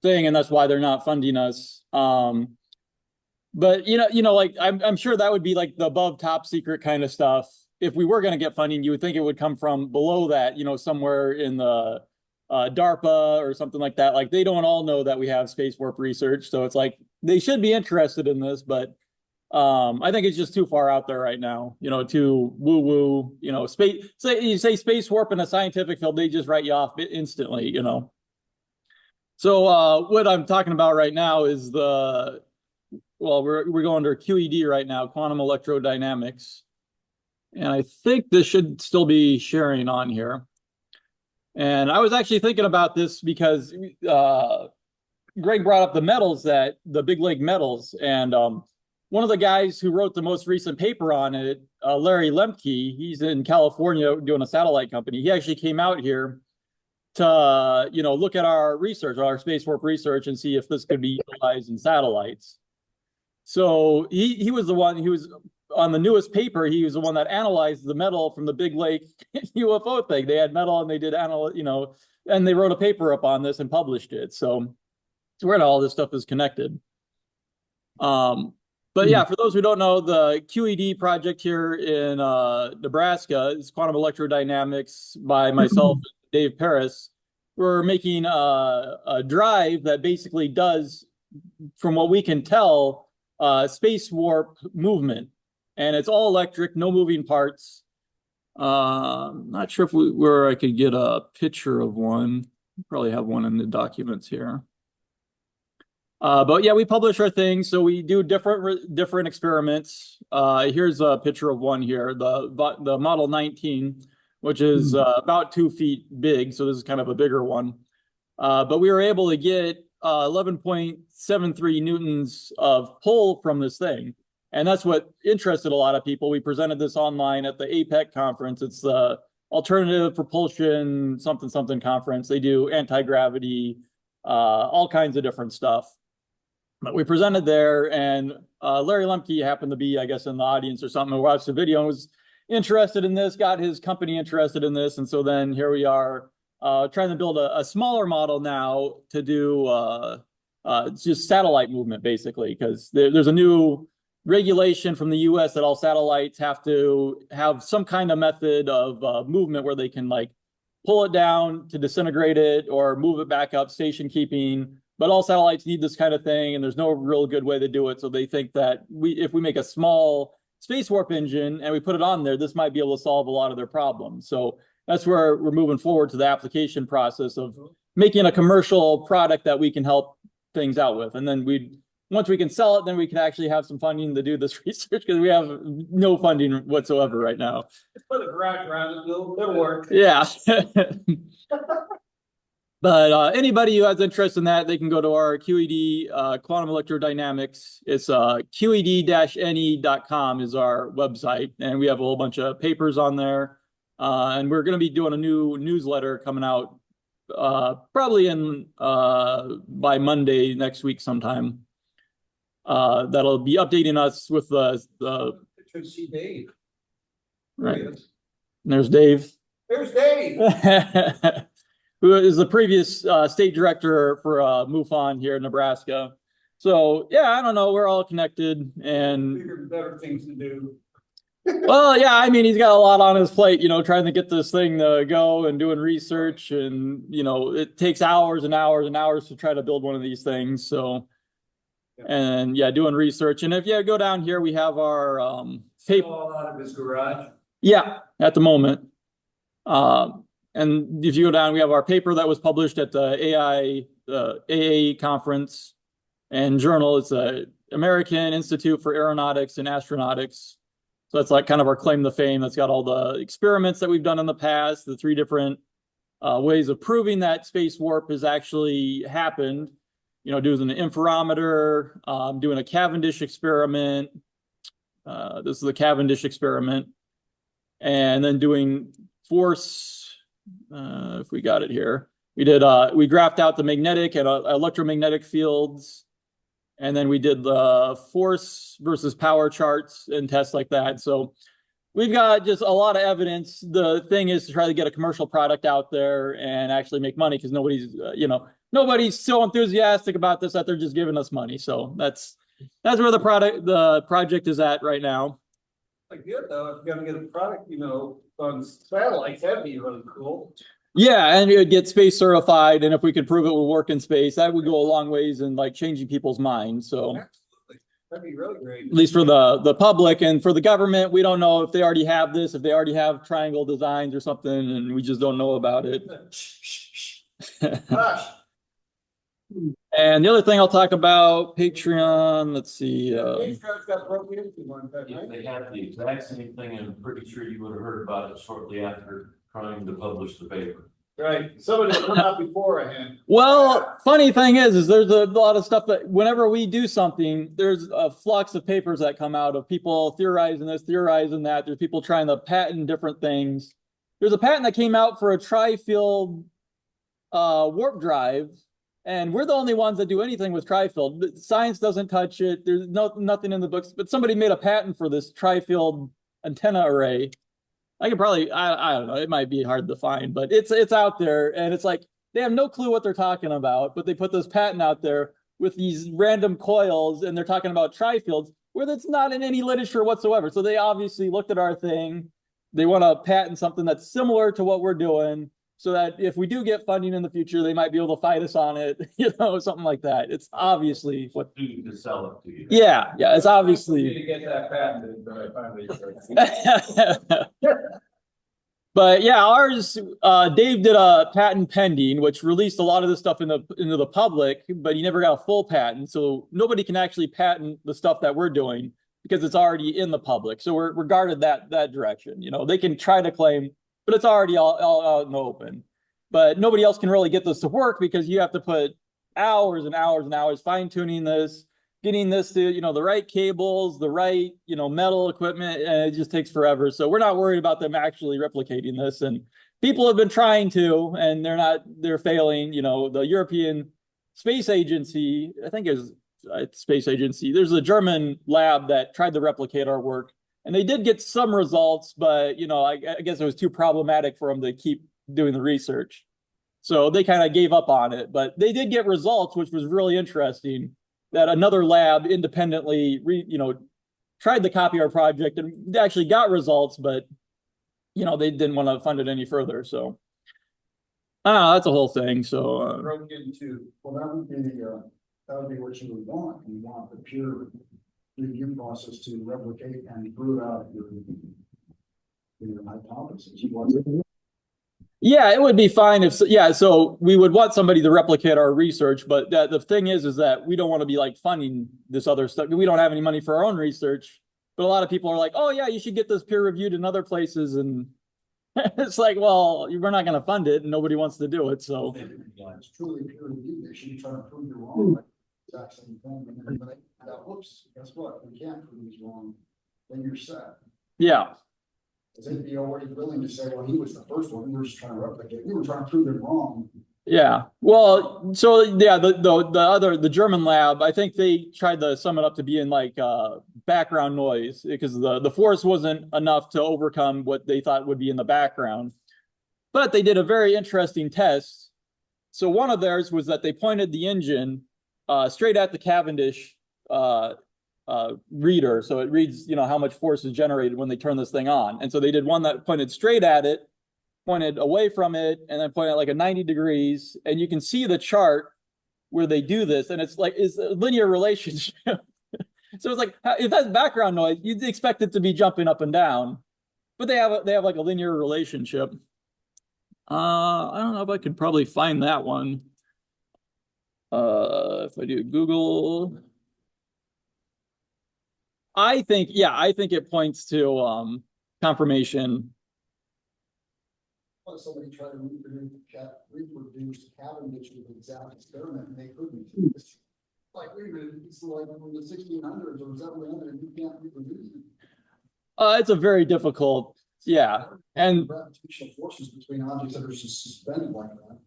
thing, and that's why they're not funding us. But like I'm sure that would be like the above top secret kind of stuff. If we were going to get funding, you would think it would come from below that, somewhere in the DARPA or something like that. Like they don't all know that we have space warp research, so it's like they should be interested in this, but I think it's just too far out there right now. Too woo woo. Space. You say space warp in a scientific field, they just write you off instantly. So what I'm talking about right now is we're going under QED right now, quantum electrodynamics. And I think this should still be sharing on here. And I was actually thinking about this because Greg brought up the metals, the Big Lake metals. And one of the guys who wrote the most recent paper on it, Larry Lemke, he's in California doing a satellite company. He actually came out here to look at our research, our space warp research, and see if this could be utilized in satellites. So he was the one who was on the newest paper. He was the one that analyzed the metal from the Big Lake UFO thing. They had metal and they did and they wrote a paper up on this and published it. So it's where all this stuff is connected. But yeah, for those who don't know, the QED project here in Nebraska is quantum electrodynamics by myself and Dave Paris. We're making a drive that basically does, from what we can tell, space warp movement. And it's all electric, no moving parts. Not sure where I could get a picture of one. Probably have one in the documents here. But yeah, we publish our things, so we do different experiments. Here's a picture of one here, the Model 19, which is about 2 feet big. So this is kind of a bigger one. But we were able to get 11.73 newtons of pull from this thing. And that's what interested a lot of people. We presented this online at the APEC conference. It's the Alternative Propulsion something conference. They do anti-gravity, all kinds of different stuff. But we presented there, and Larry Lemke happened to be, I guess, in the audience or something, and watched the video and was interested in this, got his company interested in this. And so then here we are trying to build a smaller model now to do just satellite movement, basically, because there's a new regulation from the US that all satellites have to have some kind of method of movement where they can like pull it down to disintegrate it or move it back up, station keeping. But all satellites need this kind of thing, and there's no real good way to do it. So they think that if we make a small space warp engine and we put it on there, this might be able to solve a lot of their problems. So that's where we're moving forward to the application process of making a commercial product that we can help things out with. And then once we can sell it, then we can actually have some funding to do this research, because we have no funding whatsoever right now. Just put a garage around it, it'll work. Yeah. But anybody who has interest in that, they can go to our QED Quantum Electrodynamics. It's QED-NE.com is our website, and we have a whole bunch of papers on there. And we're going to be doing a new newsletter coming out probably by Monday next week sometime. That'll be updating us with the Should see Dave. Right. And there's Dave. There's Dave. Who is the previous state director for MUFON here in Nebraska. So yeah, I don't know. We're all connected, and Bigger, better things to do. well, yeah, I mean, he's got a lot on his plate, trying to get this thing to go and doing research, and it takes hours and hours and hours to try to build one of these things. So, and yeah, doing research. And if you go down here, we have our paper. All out of his garage. Yeah, at the moment. And if you go down, we have our paper that was published at the AA conference and journal. It's the American Institute for Aeronautics and Astronautics. So that's like kind of our claim to fame. That's got all the experiments that we've done in the past, the 3 different ways of proving that space warp has actually happened. Doing an interferometer, doing a Cavendish experiment. This is the Cavendish experiment. And then doing force. If we got it here, we graphed out the magnetic and electromagnetic fields, and then we did the force versus power charts and tests like that. So we've got just a lot of evidence. The thing is to try to get a commercial product out there and actually make money, because nobody's so enthusiastic about this that they're just giving us money. So that's where the project is at right now. Like good though, if you're gonna get a product, on satellites, that'd be really cool. Yeah, and it would get space certified, and if we could prove it would work in space, that would go a long ways in like changing people's minds. So absolutely, that'd be really great. At least for the public, and for the government, we don't know if they already have this, if they already have triangle designs or something, and we just don't know about it. Gosh. And the other thing I'll talk about, Patreon, let's see. If they had the exact same thing, I'm pretty sure you would have heard about it shortly after trying to publish the paper. Right, somebody will come out beforehand. Well, funny thing is there's a lot of stuff that whenever we do something, there's a flux of papers that come out of people theorizing this, theorizing that. There's people trying to patent different things. There's a patent that came out for a tri-field warp drive, and we're the only ones that do anything with tri-field. Science doesn't touch it. There's nothing in the books, but somebody made a patent for this tri-field antenna array. I could probably, I don't know, it might be hard to find, but it's out there, and it's like they have no clue what they're talking about, but they put this patent out there with these random coils, and they're talking about tri-fields where that's not in any literature whatsoever. So they obviously looked at our thing. They want to patent something that's similar to what we're doing, so that if we do get funding in the future, they might be able to fight us on it, something like that. It's obviously what To sell it to you. Yeah, it's obviously. To get that patented, but I finally. But yeah, ours, Dave did a patent pending, which released a lot of this stuff into the public, but he never got a full patent. So nobody can actually patent the stuff that we're doing because it's already in the public. So we're guarded that direction. They can try to claim, but it's already all out in the open. But nobody else can really get this to work because you have to put hours and hours and hours fine-tuning this, getting this to, the right cables, the right, metal equipment, and it just takes forever. So we're not worried about them actually replicating this. And people have been trying to, and they're failing. The European Space Agency, I think is Space Agency, there's a German lab that tried to replicate our work. And they did get some results, but, I guess it was too problematic for them to keep doing the research. So they kind of gave up on it, but they did get results, which was really interesting. That another lab independently, tried to copy our project and actually got results, but they didn't want to fund it any further. So, that's a whole thing. So, broke into that would be what you would want. You want the peer review process to replicate and prove out your hypothesis. yeah, it would be fine if, so we would want somebody to replicate our research, but the thing is that we don't want to be like funding this other stuff. We don't have any money for our own research, but a lot of people are like, oh yeah, you should get this peer reviewed in other places. And it's like, well, we're not going to fund it and nobody wants to do it. So it's truly peer reviewed. They should try to prove you're wrong. Like, exact same thing. And then whoops, guess what? We can't prove he's wrong. Then you're set. Yeah. Because they'd be already willing to say, well, he was the first one. We were just trying to replicate. We were trying to prove him wrong. Yeah. Well, so yeah, the German lab, I think they tried to sum it up to be in like background noise because the force wasn't enough to overcome what they thought would be in the background. But they did a very interesting test. So one of theirs was that they pointed the engine straight at the Cavendish reader. So it reads, how much force is generated when they turn this thing on. And so they did one that pointed straight at it, pointed away from it, and then pointed at like a 90 degrees. And you can see the chart where they do this. And it's a linear relationship. So it's like, if that's background noise, you'd expect it to be jumping up and down, but they have like a linear relationship. I don't know if I could probably find that one. If I do Google, I think it points to confirmation. Somebody tried to reproduce Cavendish with the exact experiment, and they couldn't. It's like, wait a minute, it's like from the 1600s or 1700s, you can't reproduce it. It's a very difficult, and gravitational forces between objects that are suspended like that.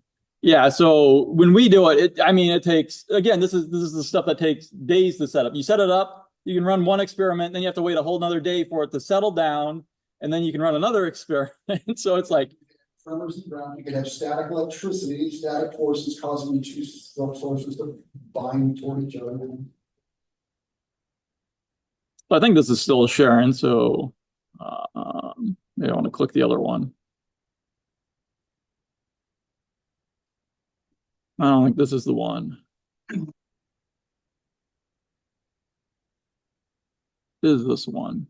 Yeah, so when we do it, it takes, again, this is the stuff that takes days to set up. You set it up, you can run one experiment, then you have to wait a whole nother day for it to settle down, and then you can run another experiment. So it's like, you can have static electricity, static forces causing the two sources to bind toward each other. I think this is still sharing, so maybe I want to click the other one. I don't think this is the one. Is this one?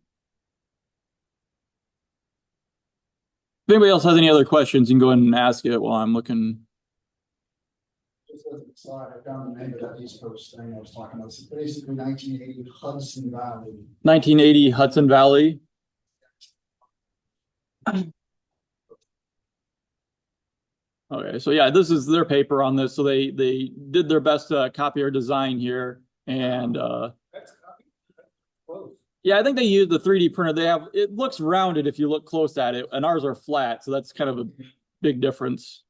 If anybody else has any other questions, you can go ahead and ask it while I'm looking. Just as an aside, I found the name of that East Coast thing I was talking about. It's basically 1980 Hudson Valley. 1980 Hudson Valley. Okay, so yeah, this is their paper on this. So they did their best to copy our design here, and yeah, I think they used the 3D printer. They have, it looks rounded if you look close at it, and ours are flat, so that's kind of a big difference.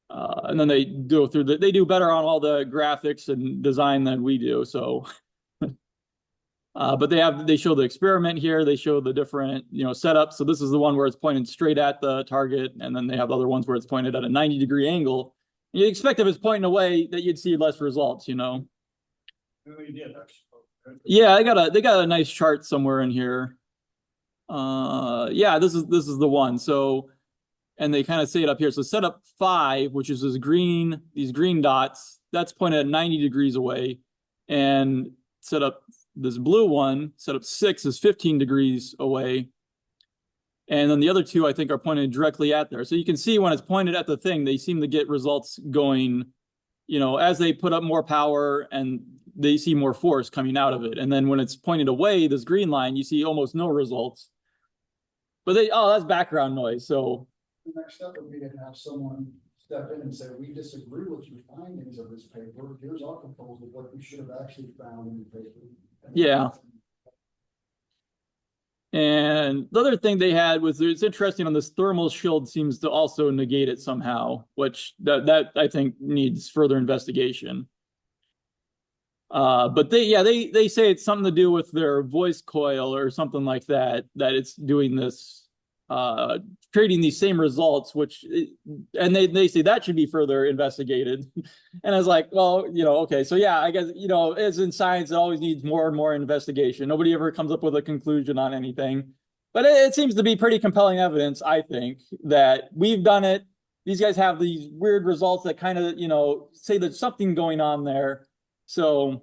And then they go through they do better on all the graphics and design than we do. So, but they show the experiment here. They show the different, setups. So this is the one where it's pointed straight at the target. And then they have other ones where it's pointed at a 90-degree angle. You'd expect if it's pointing away that you'd see less results, Yeah, they got a nice chart somewhere in here. Yeah, this is the one. So, and they kind of say it up here. So setup 5, which is these green dots, that's pointed at 90 degrees away. And setup this blue one, setup 6 is 15 degrees away. And then the other two, I think, are pointed directly at there. So you can see when it's pointed at the thing, they seem to get results going, as they put up more power and they see more force coming out of it. And then when it's pointed away, this green line, you see almost no results. But that's background noise. So the next step would be to have someone step in and say, we disagree with your findings of this paper. Here's our proposal of what we should have actually found in the paper. Yeah. And the other thing they had was, it's interesting on this thermal shield seems to also negate it somehow, which that I think needs further investigation. But they say it's something to do with their voice coil or something like that it's doing this, creating these same results, and they say that should be further investigated. And I was like, well, okay, so yeah, I guess, as in science, it always needs more and more investigation. Nobody ever comes up with a conclusion on anything, but it seems to be pretty compelling evidence, I think, that we've done it. These guys have these weird results that kind of, say there's something going on there. So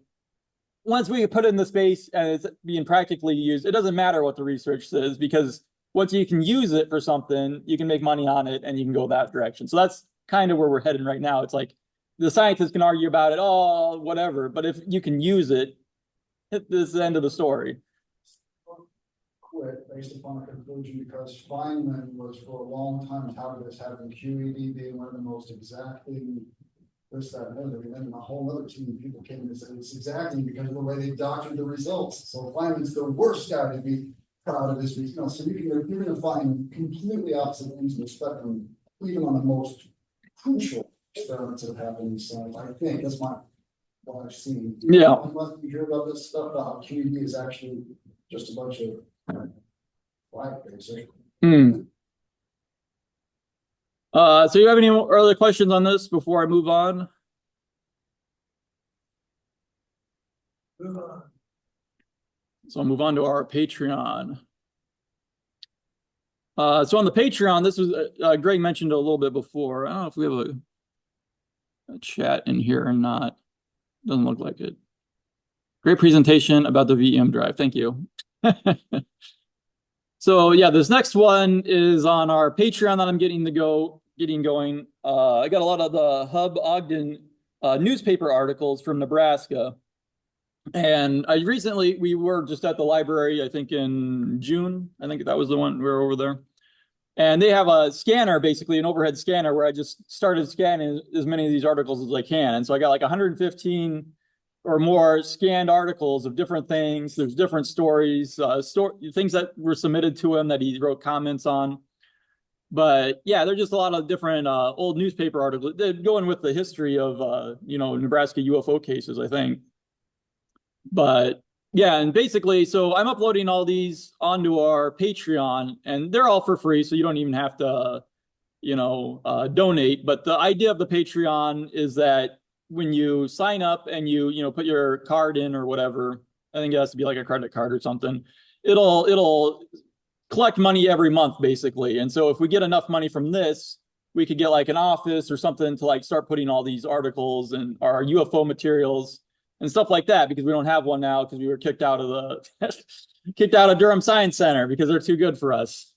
once we put it in the space and it's being practically used, it doesn't matter what the research says, because once you can use it for something, you can make money on it and you can go that direction. So that's kind of where we're heading right now. It's like the scientists can argue about it, whatever. But if you can use it, this is the end of the story. Quit based upon a conclusion, because Feynman was for a long time touted as having QED being one of the most exacting, this, that, and other. And then a whole other team of people came in and said it's exacting because of the way they doctored the results. So Feynman's the worst guy to be proud of this, so you're going to find completely opposite ends of the spectrum, even on the most crucial experiments that have happened in science. I think that's what I've seen. Yeah. You hear about this stuff about how QED is actually just a bunch of black, basically. So you have any other questions on this before I move on? So I'll move on to our Patreon. So on the Patreon, this was Greg mentioned a little bit before. I don't know if we have a chat in here or not. Doesn't look like it. Great presentation about the VM drive. Thank you. So yeah, this next one is on our Patreon that I'm getting going. I got a lot of the Hub Ogden newspaper articles from Nebraska. And we were just at the library, I think in June. I think that was the one we were over there. And they have a scanner, basically an overhead scanner, where I just started scanning as many of these articles as I can. And so I got like 115 or more scanned articles of different things. There's different stories, things that were submitted to him that he wrote comments on. But yeah, they're just a lot of different old newspaper articles. They're going with the history of, Nebraska UFO cases, I think. But yeah, and basically, so I'm uploading all these onto our Patreon, and they're all for free, so you don't even have to, donate. But the idea of the Patreon is that when you sign up and you put your card in or whatever, I think it has to be like a credit card or something, it'll collect money every month, basically. And so if we get enough money from this, we could get like an office or something to like start putting all these articles and our UFO materials and stuff like that, because we don't have one now because we were kicked out of Durham Science Center because they're too good for us.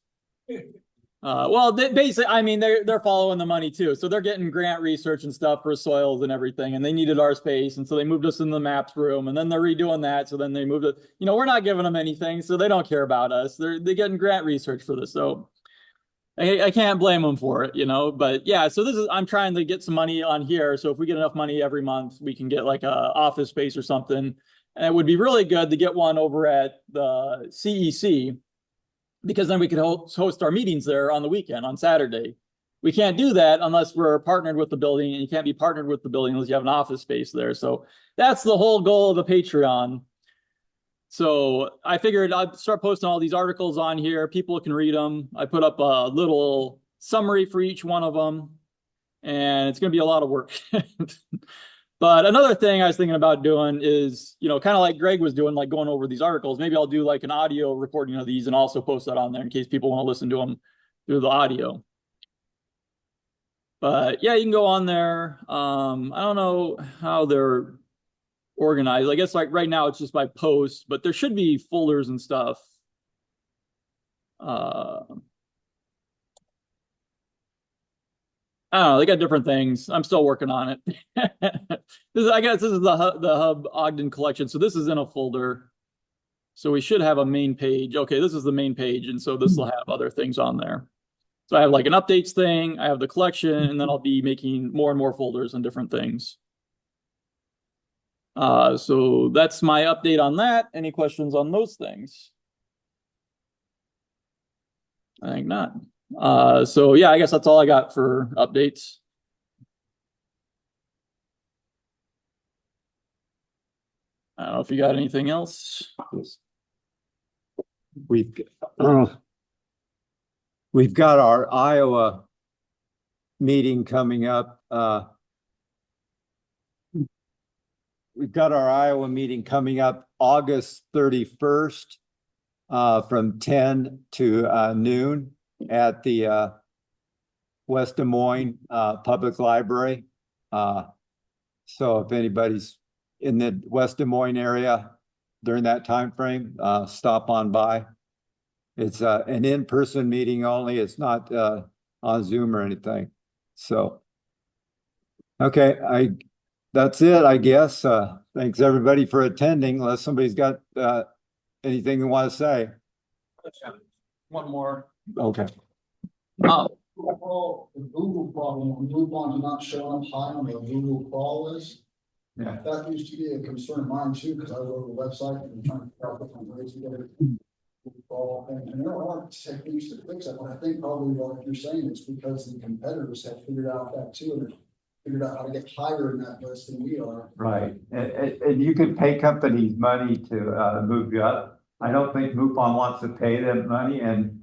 Well, basically, I mean, they're following the money too. So they're getting grant research and stuff for soils and everything, and they needed our space, and so they moved us in the maps room, and then they're redoing that. So then they moved it. You know, we're not giving them anything, so they don't care about us. They're getting grant research for this, so I can't blame them for it, you know. But yeah, so I'm trying to get some money on here. So if we get enough money every month, we can get like a office space or something, and it would be really good to get one over at the CEC. Because then we could host our meetings there on the weekend, on Saturday. We can't do that unless we're partnered with the building, and you can't be partnered with the building unless you have an office space there. So that's the whole goal of the Patreon. So I figured I'd start posting all these articles on here. People can read them. I put up a little summary for each one of them, and it's going to be a lot of work. But another thing I was thinking about doing is, you know, kind of like Greg was doing, like going over these articles. Maybe I'll do like an audio recording of these and also post that on there in case people want to listen to them through the audio. But yeah, you can go on there. I don't know how they're organized. I guess like right now it's just by post, but there should be folders and stuff. I don't know, they got different things. I'm still working on it. I guess this is the Hub Ogden collection. So this is in a folder. So we should have a main page. Okay, this is the main page. And so this will have other things on there. So I have like an updates thing. I have the collection, and then I'll be making more and more folders on different things. So that's my update on that. Any questions on those things? I think not. So yeah, I guess that's all I got for updates. I don't know if you got anything else. We've got our Iowa meeting coming up. We've got our Iowa meeting coming up August 31st from 10 to noon at the West Des Moines Public Library. So if anybody's in the West Des Moines area during that time frame, stop on by. It's an in-person meeting only. It's not on Zoom or anything. So, okay, that's it, I guess. Thanks everybody for attending. Unless somebody's got anything they want to say. One more. Okay. The Google problem, when MUFON not showing up high on the Google crawl list. Yeah. That used to be a concern of mine too, because I wrote a website and trying to figure out different ways to get it. And there are techniques to fix it, but I think probably what you're saying is because the competitors have figured out that too, and figured out how to get higher in that list than we are. Right, and you can pay companies money to move you up. I don't think MUFON wants to pay them money, and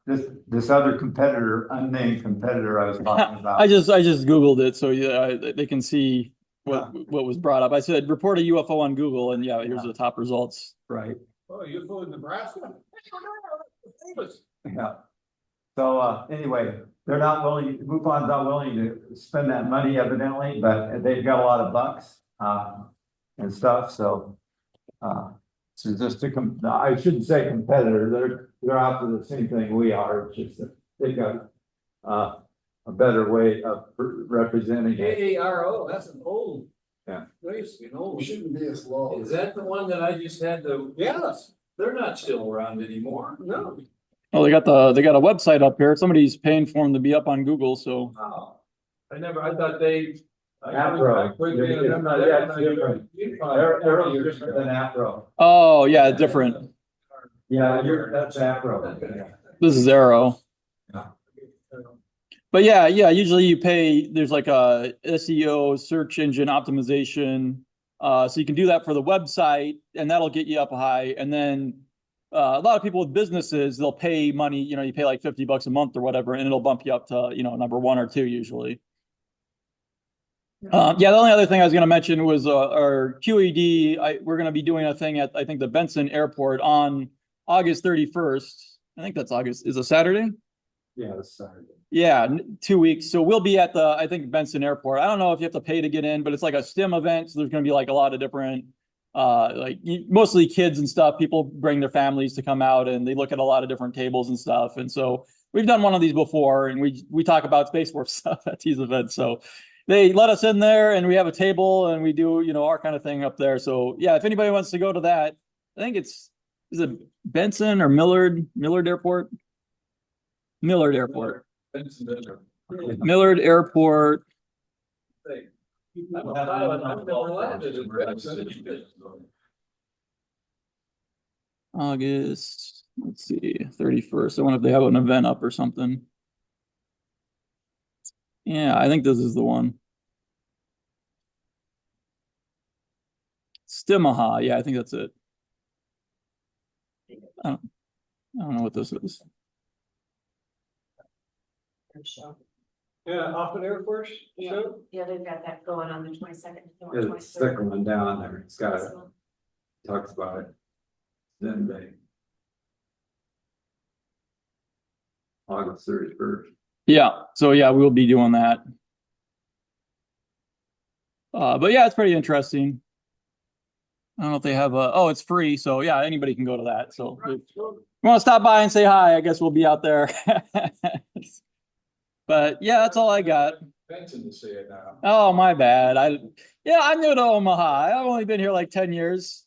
this other competitor, unnamed competitor I was talking about. I just Googled it, so yeah, they can see what was brought up. I said report a UFO on Google, and yeah, here's the top results. Right. Oh, UFO in Nebraska? Yeah. So anyway, they're not willing. MUFON's not willing to spend that money, evidently, but they've got a lot of bucks and stuff. So just I shouldn't say competitor. They're after the same thing we are. It's just that they've got a better way of representing it. AARO, that's an old. Yeah. Place, you know. We shouldn't be as low. Is that the one that I just had to? Yes. They're not still around anymore. No. Oh, they got a website up here. Somebody's paying for them to be up on Google. So. Oh, I thought they. Apro. Arrow's different than Apro. Oh yeah, different. Yeah, that's Apro. This is Arrow. But yeah, usually you pay, there's like a SEO, search engine optimization. So you can do that for the website, and that'll get you up high. And then a lot of people with businesses, they'll pay money, you pay like $50 a month or whatever, and it'll bump you up to, number 1 or 2 usually. The only other thing I was going to mention was our QED. We're going to be doing a thing at, I think, the Benson Airport on August 31st. I think that's August. Is it Saturday? Yeah, it's Saturday. Yeah, 2 weeks. So we'll be at the, I think, Benson Airport. I don't know if you have to pay to get in, but it's like a STEM event. So there's going to be like a lot of different, mostly kids and stuff. People bring their families to come out, and they look at a lot of different tables and stuff. And so we've done one of these before, and we talk about Space Force stuff at these events. So they let us in there, and we have a table, and we do, you know, our kind of thing up there. So yeah, if anybody wants to go to that, I think is it Benson or Millard Airport? Millard Airport. Millard Airport. August, let's see, 31st. I wonder if they have an event up or something. Yeah, I think this is the one. Stimaha, yeah, I think that's it. I don't know what this is. Yeah, off an Air Force show? Yeah, they've got that going on the 22nd. Yeah, the second one down there, it's got it, talks about it. Then they. August 31st. Yeah, so yeah, we'll be doing that. But yeah, it's pretty interesting. I don't know if they have a, it's free, so yeah, anybody can go to that. So if you want to stop by and say hi, I guess we'll be out there. But yeah, that's all I got. Benson to see it now. Oh, my bad. I'm new to Omaha. I've only been here like 10 years.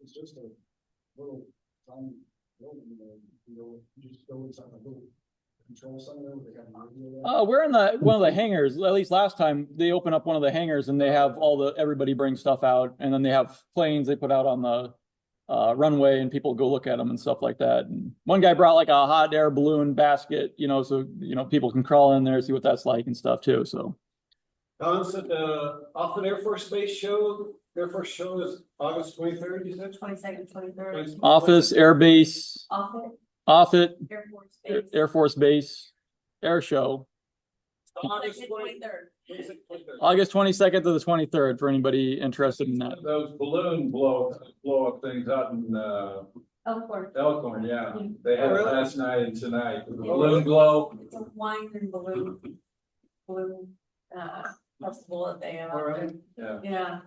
It's just a little tiny building, you know, you just go inside a little control center where they have an idea there. We're in one of the hangars. At least last time they open up one of the hangars and they have everybody bring stuff out, and then they have planes they put out on the runway, and people go look at them and stuff like that. And one guy brought like a hot air balloon basket, you know, so you know people can crawl in there, see what that's like and stuff too. So Don's at the off an Air Force Space Show. Air Force Show is August 23rd, you said? 22nd, 23rd. Office, Air Base, Office, Air Force Base, Air Show. August 23rd. August 22nd to the 23rd for anybody interested in that. Those balloon blow up things out in Elkhorn, yeah. They had it last night and tonight. The balloon blow. It's a wine and balloon festival that they have. All right. Yeah.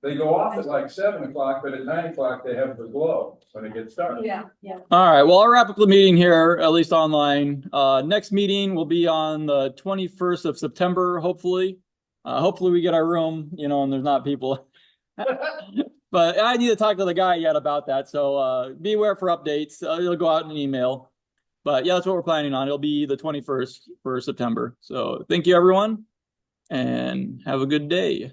They go off at like 7 o'clock, but at 9 o'clock they have the glow when it gets dark. Yeah. All right. Well, I'll wrap up the meeting here, at least online. Next meeting will be on the 21st of September, hopefully. Hopefully we get our room, you know, and there's not people. But I need to talk to the guy yet about that. So be aware for updates. It'll go out in an email. But yeah, that's what we're planning on. It'll be the 21st for September. So thank you, everyone, and have a good day.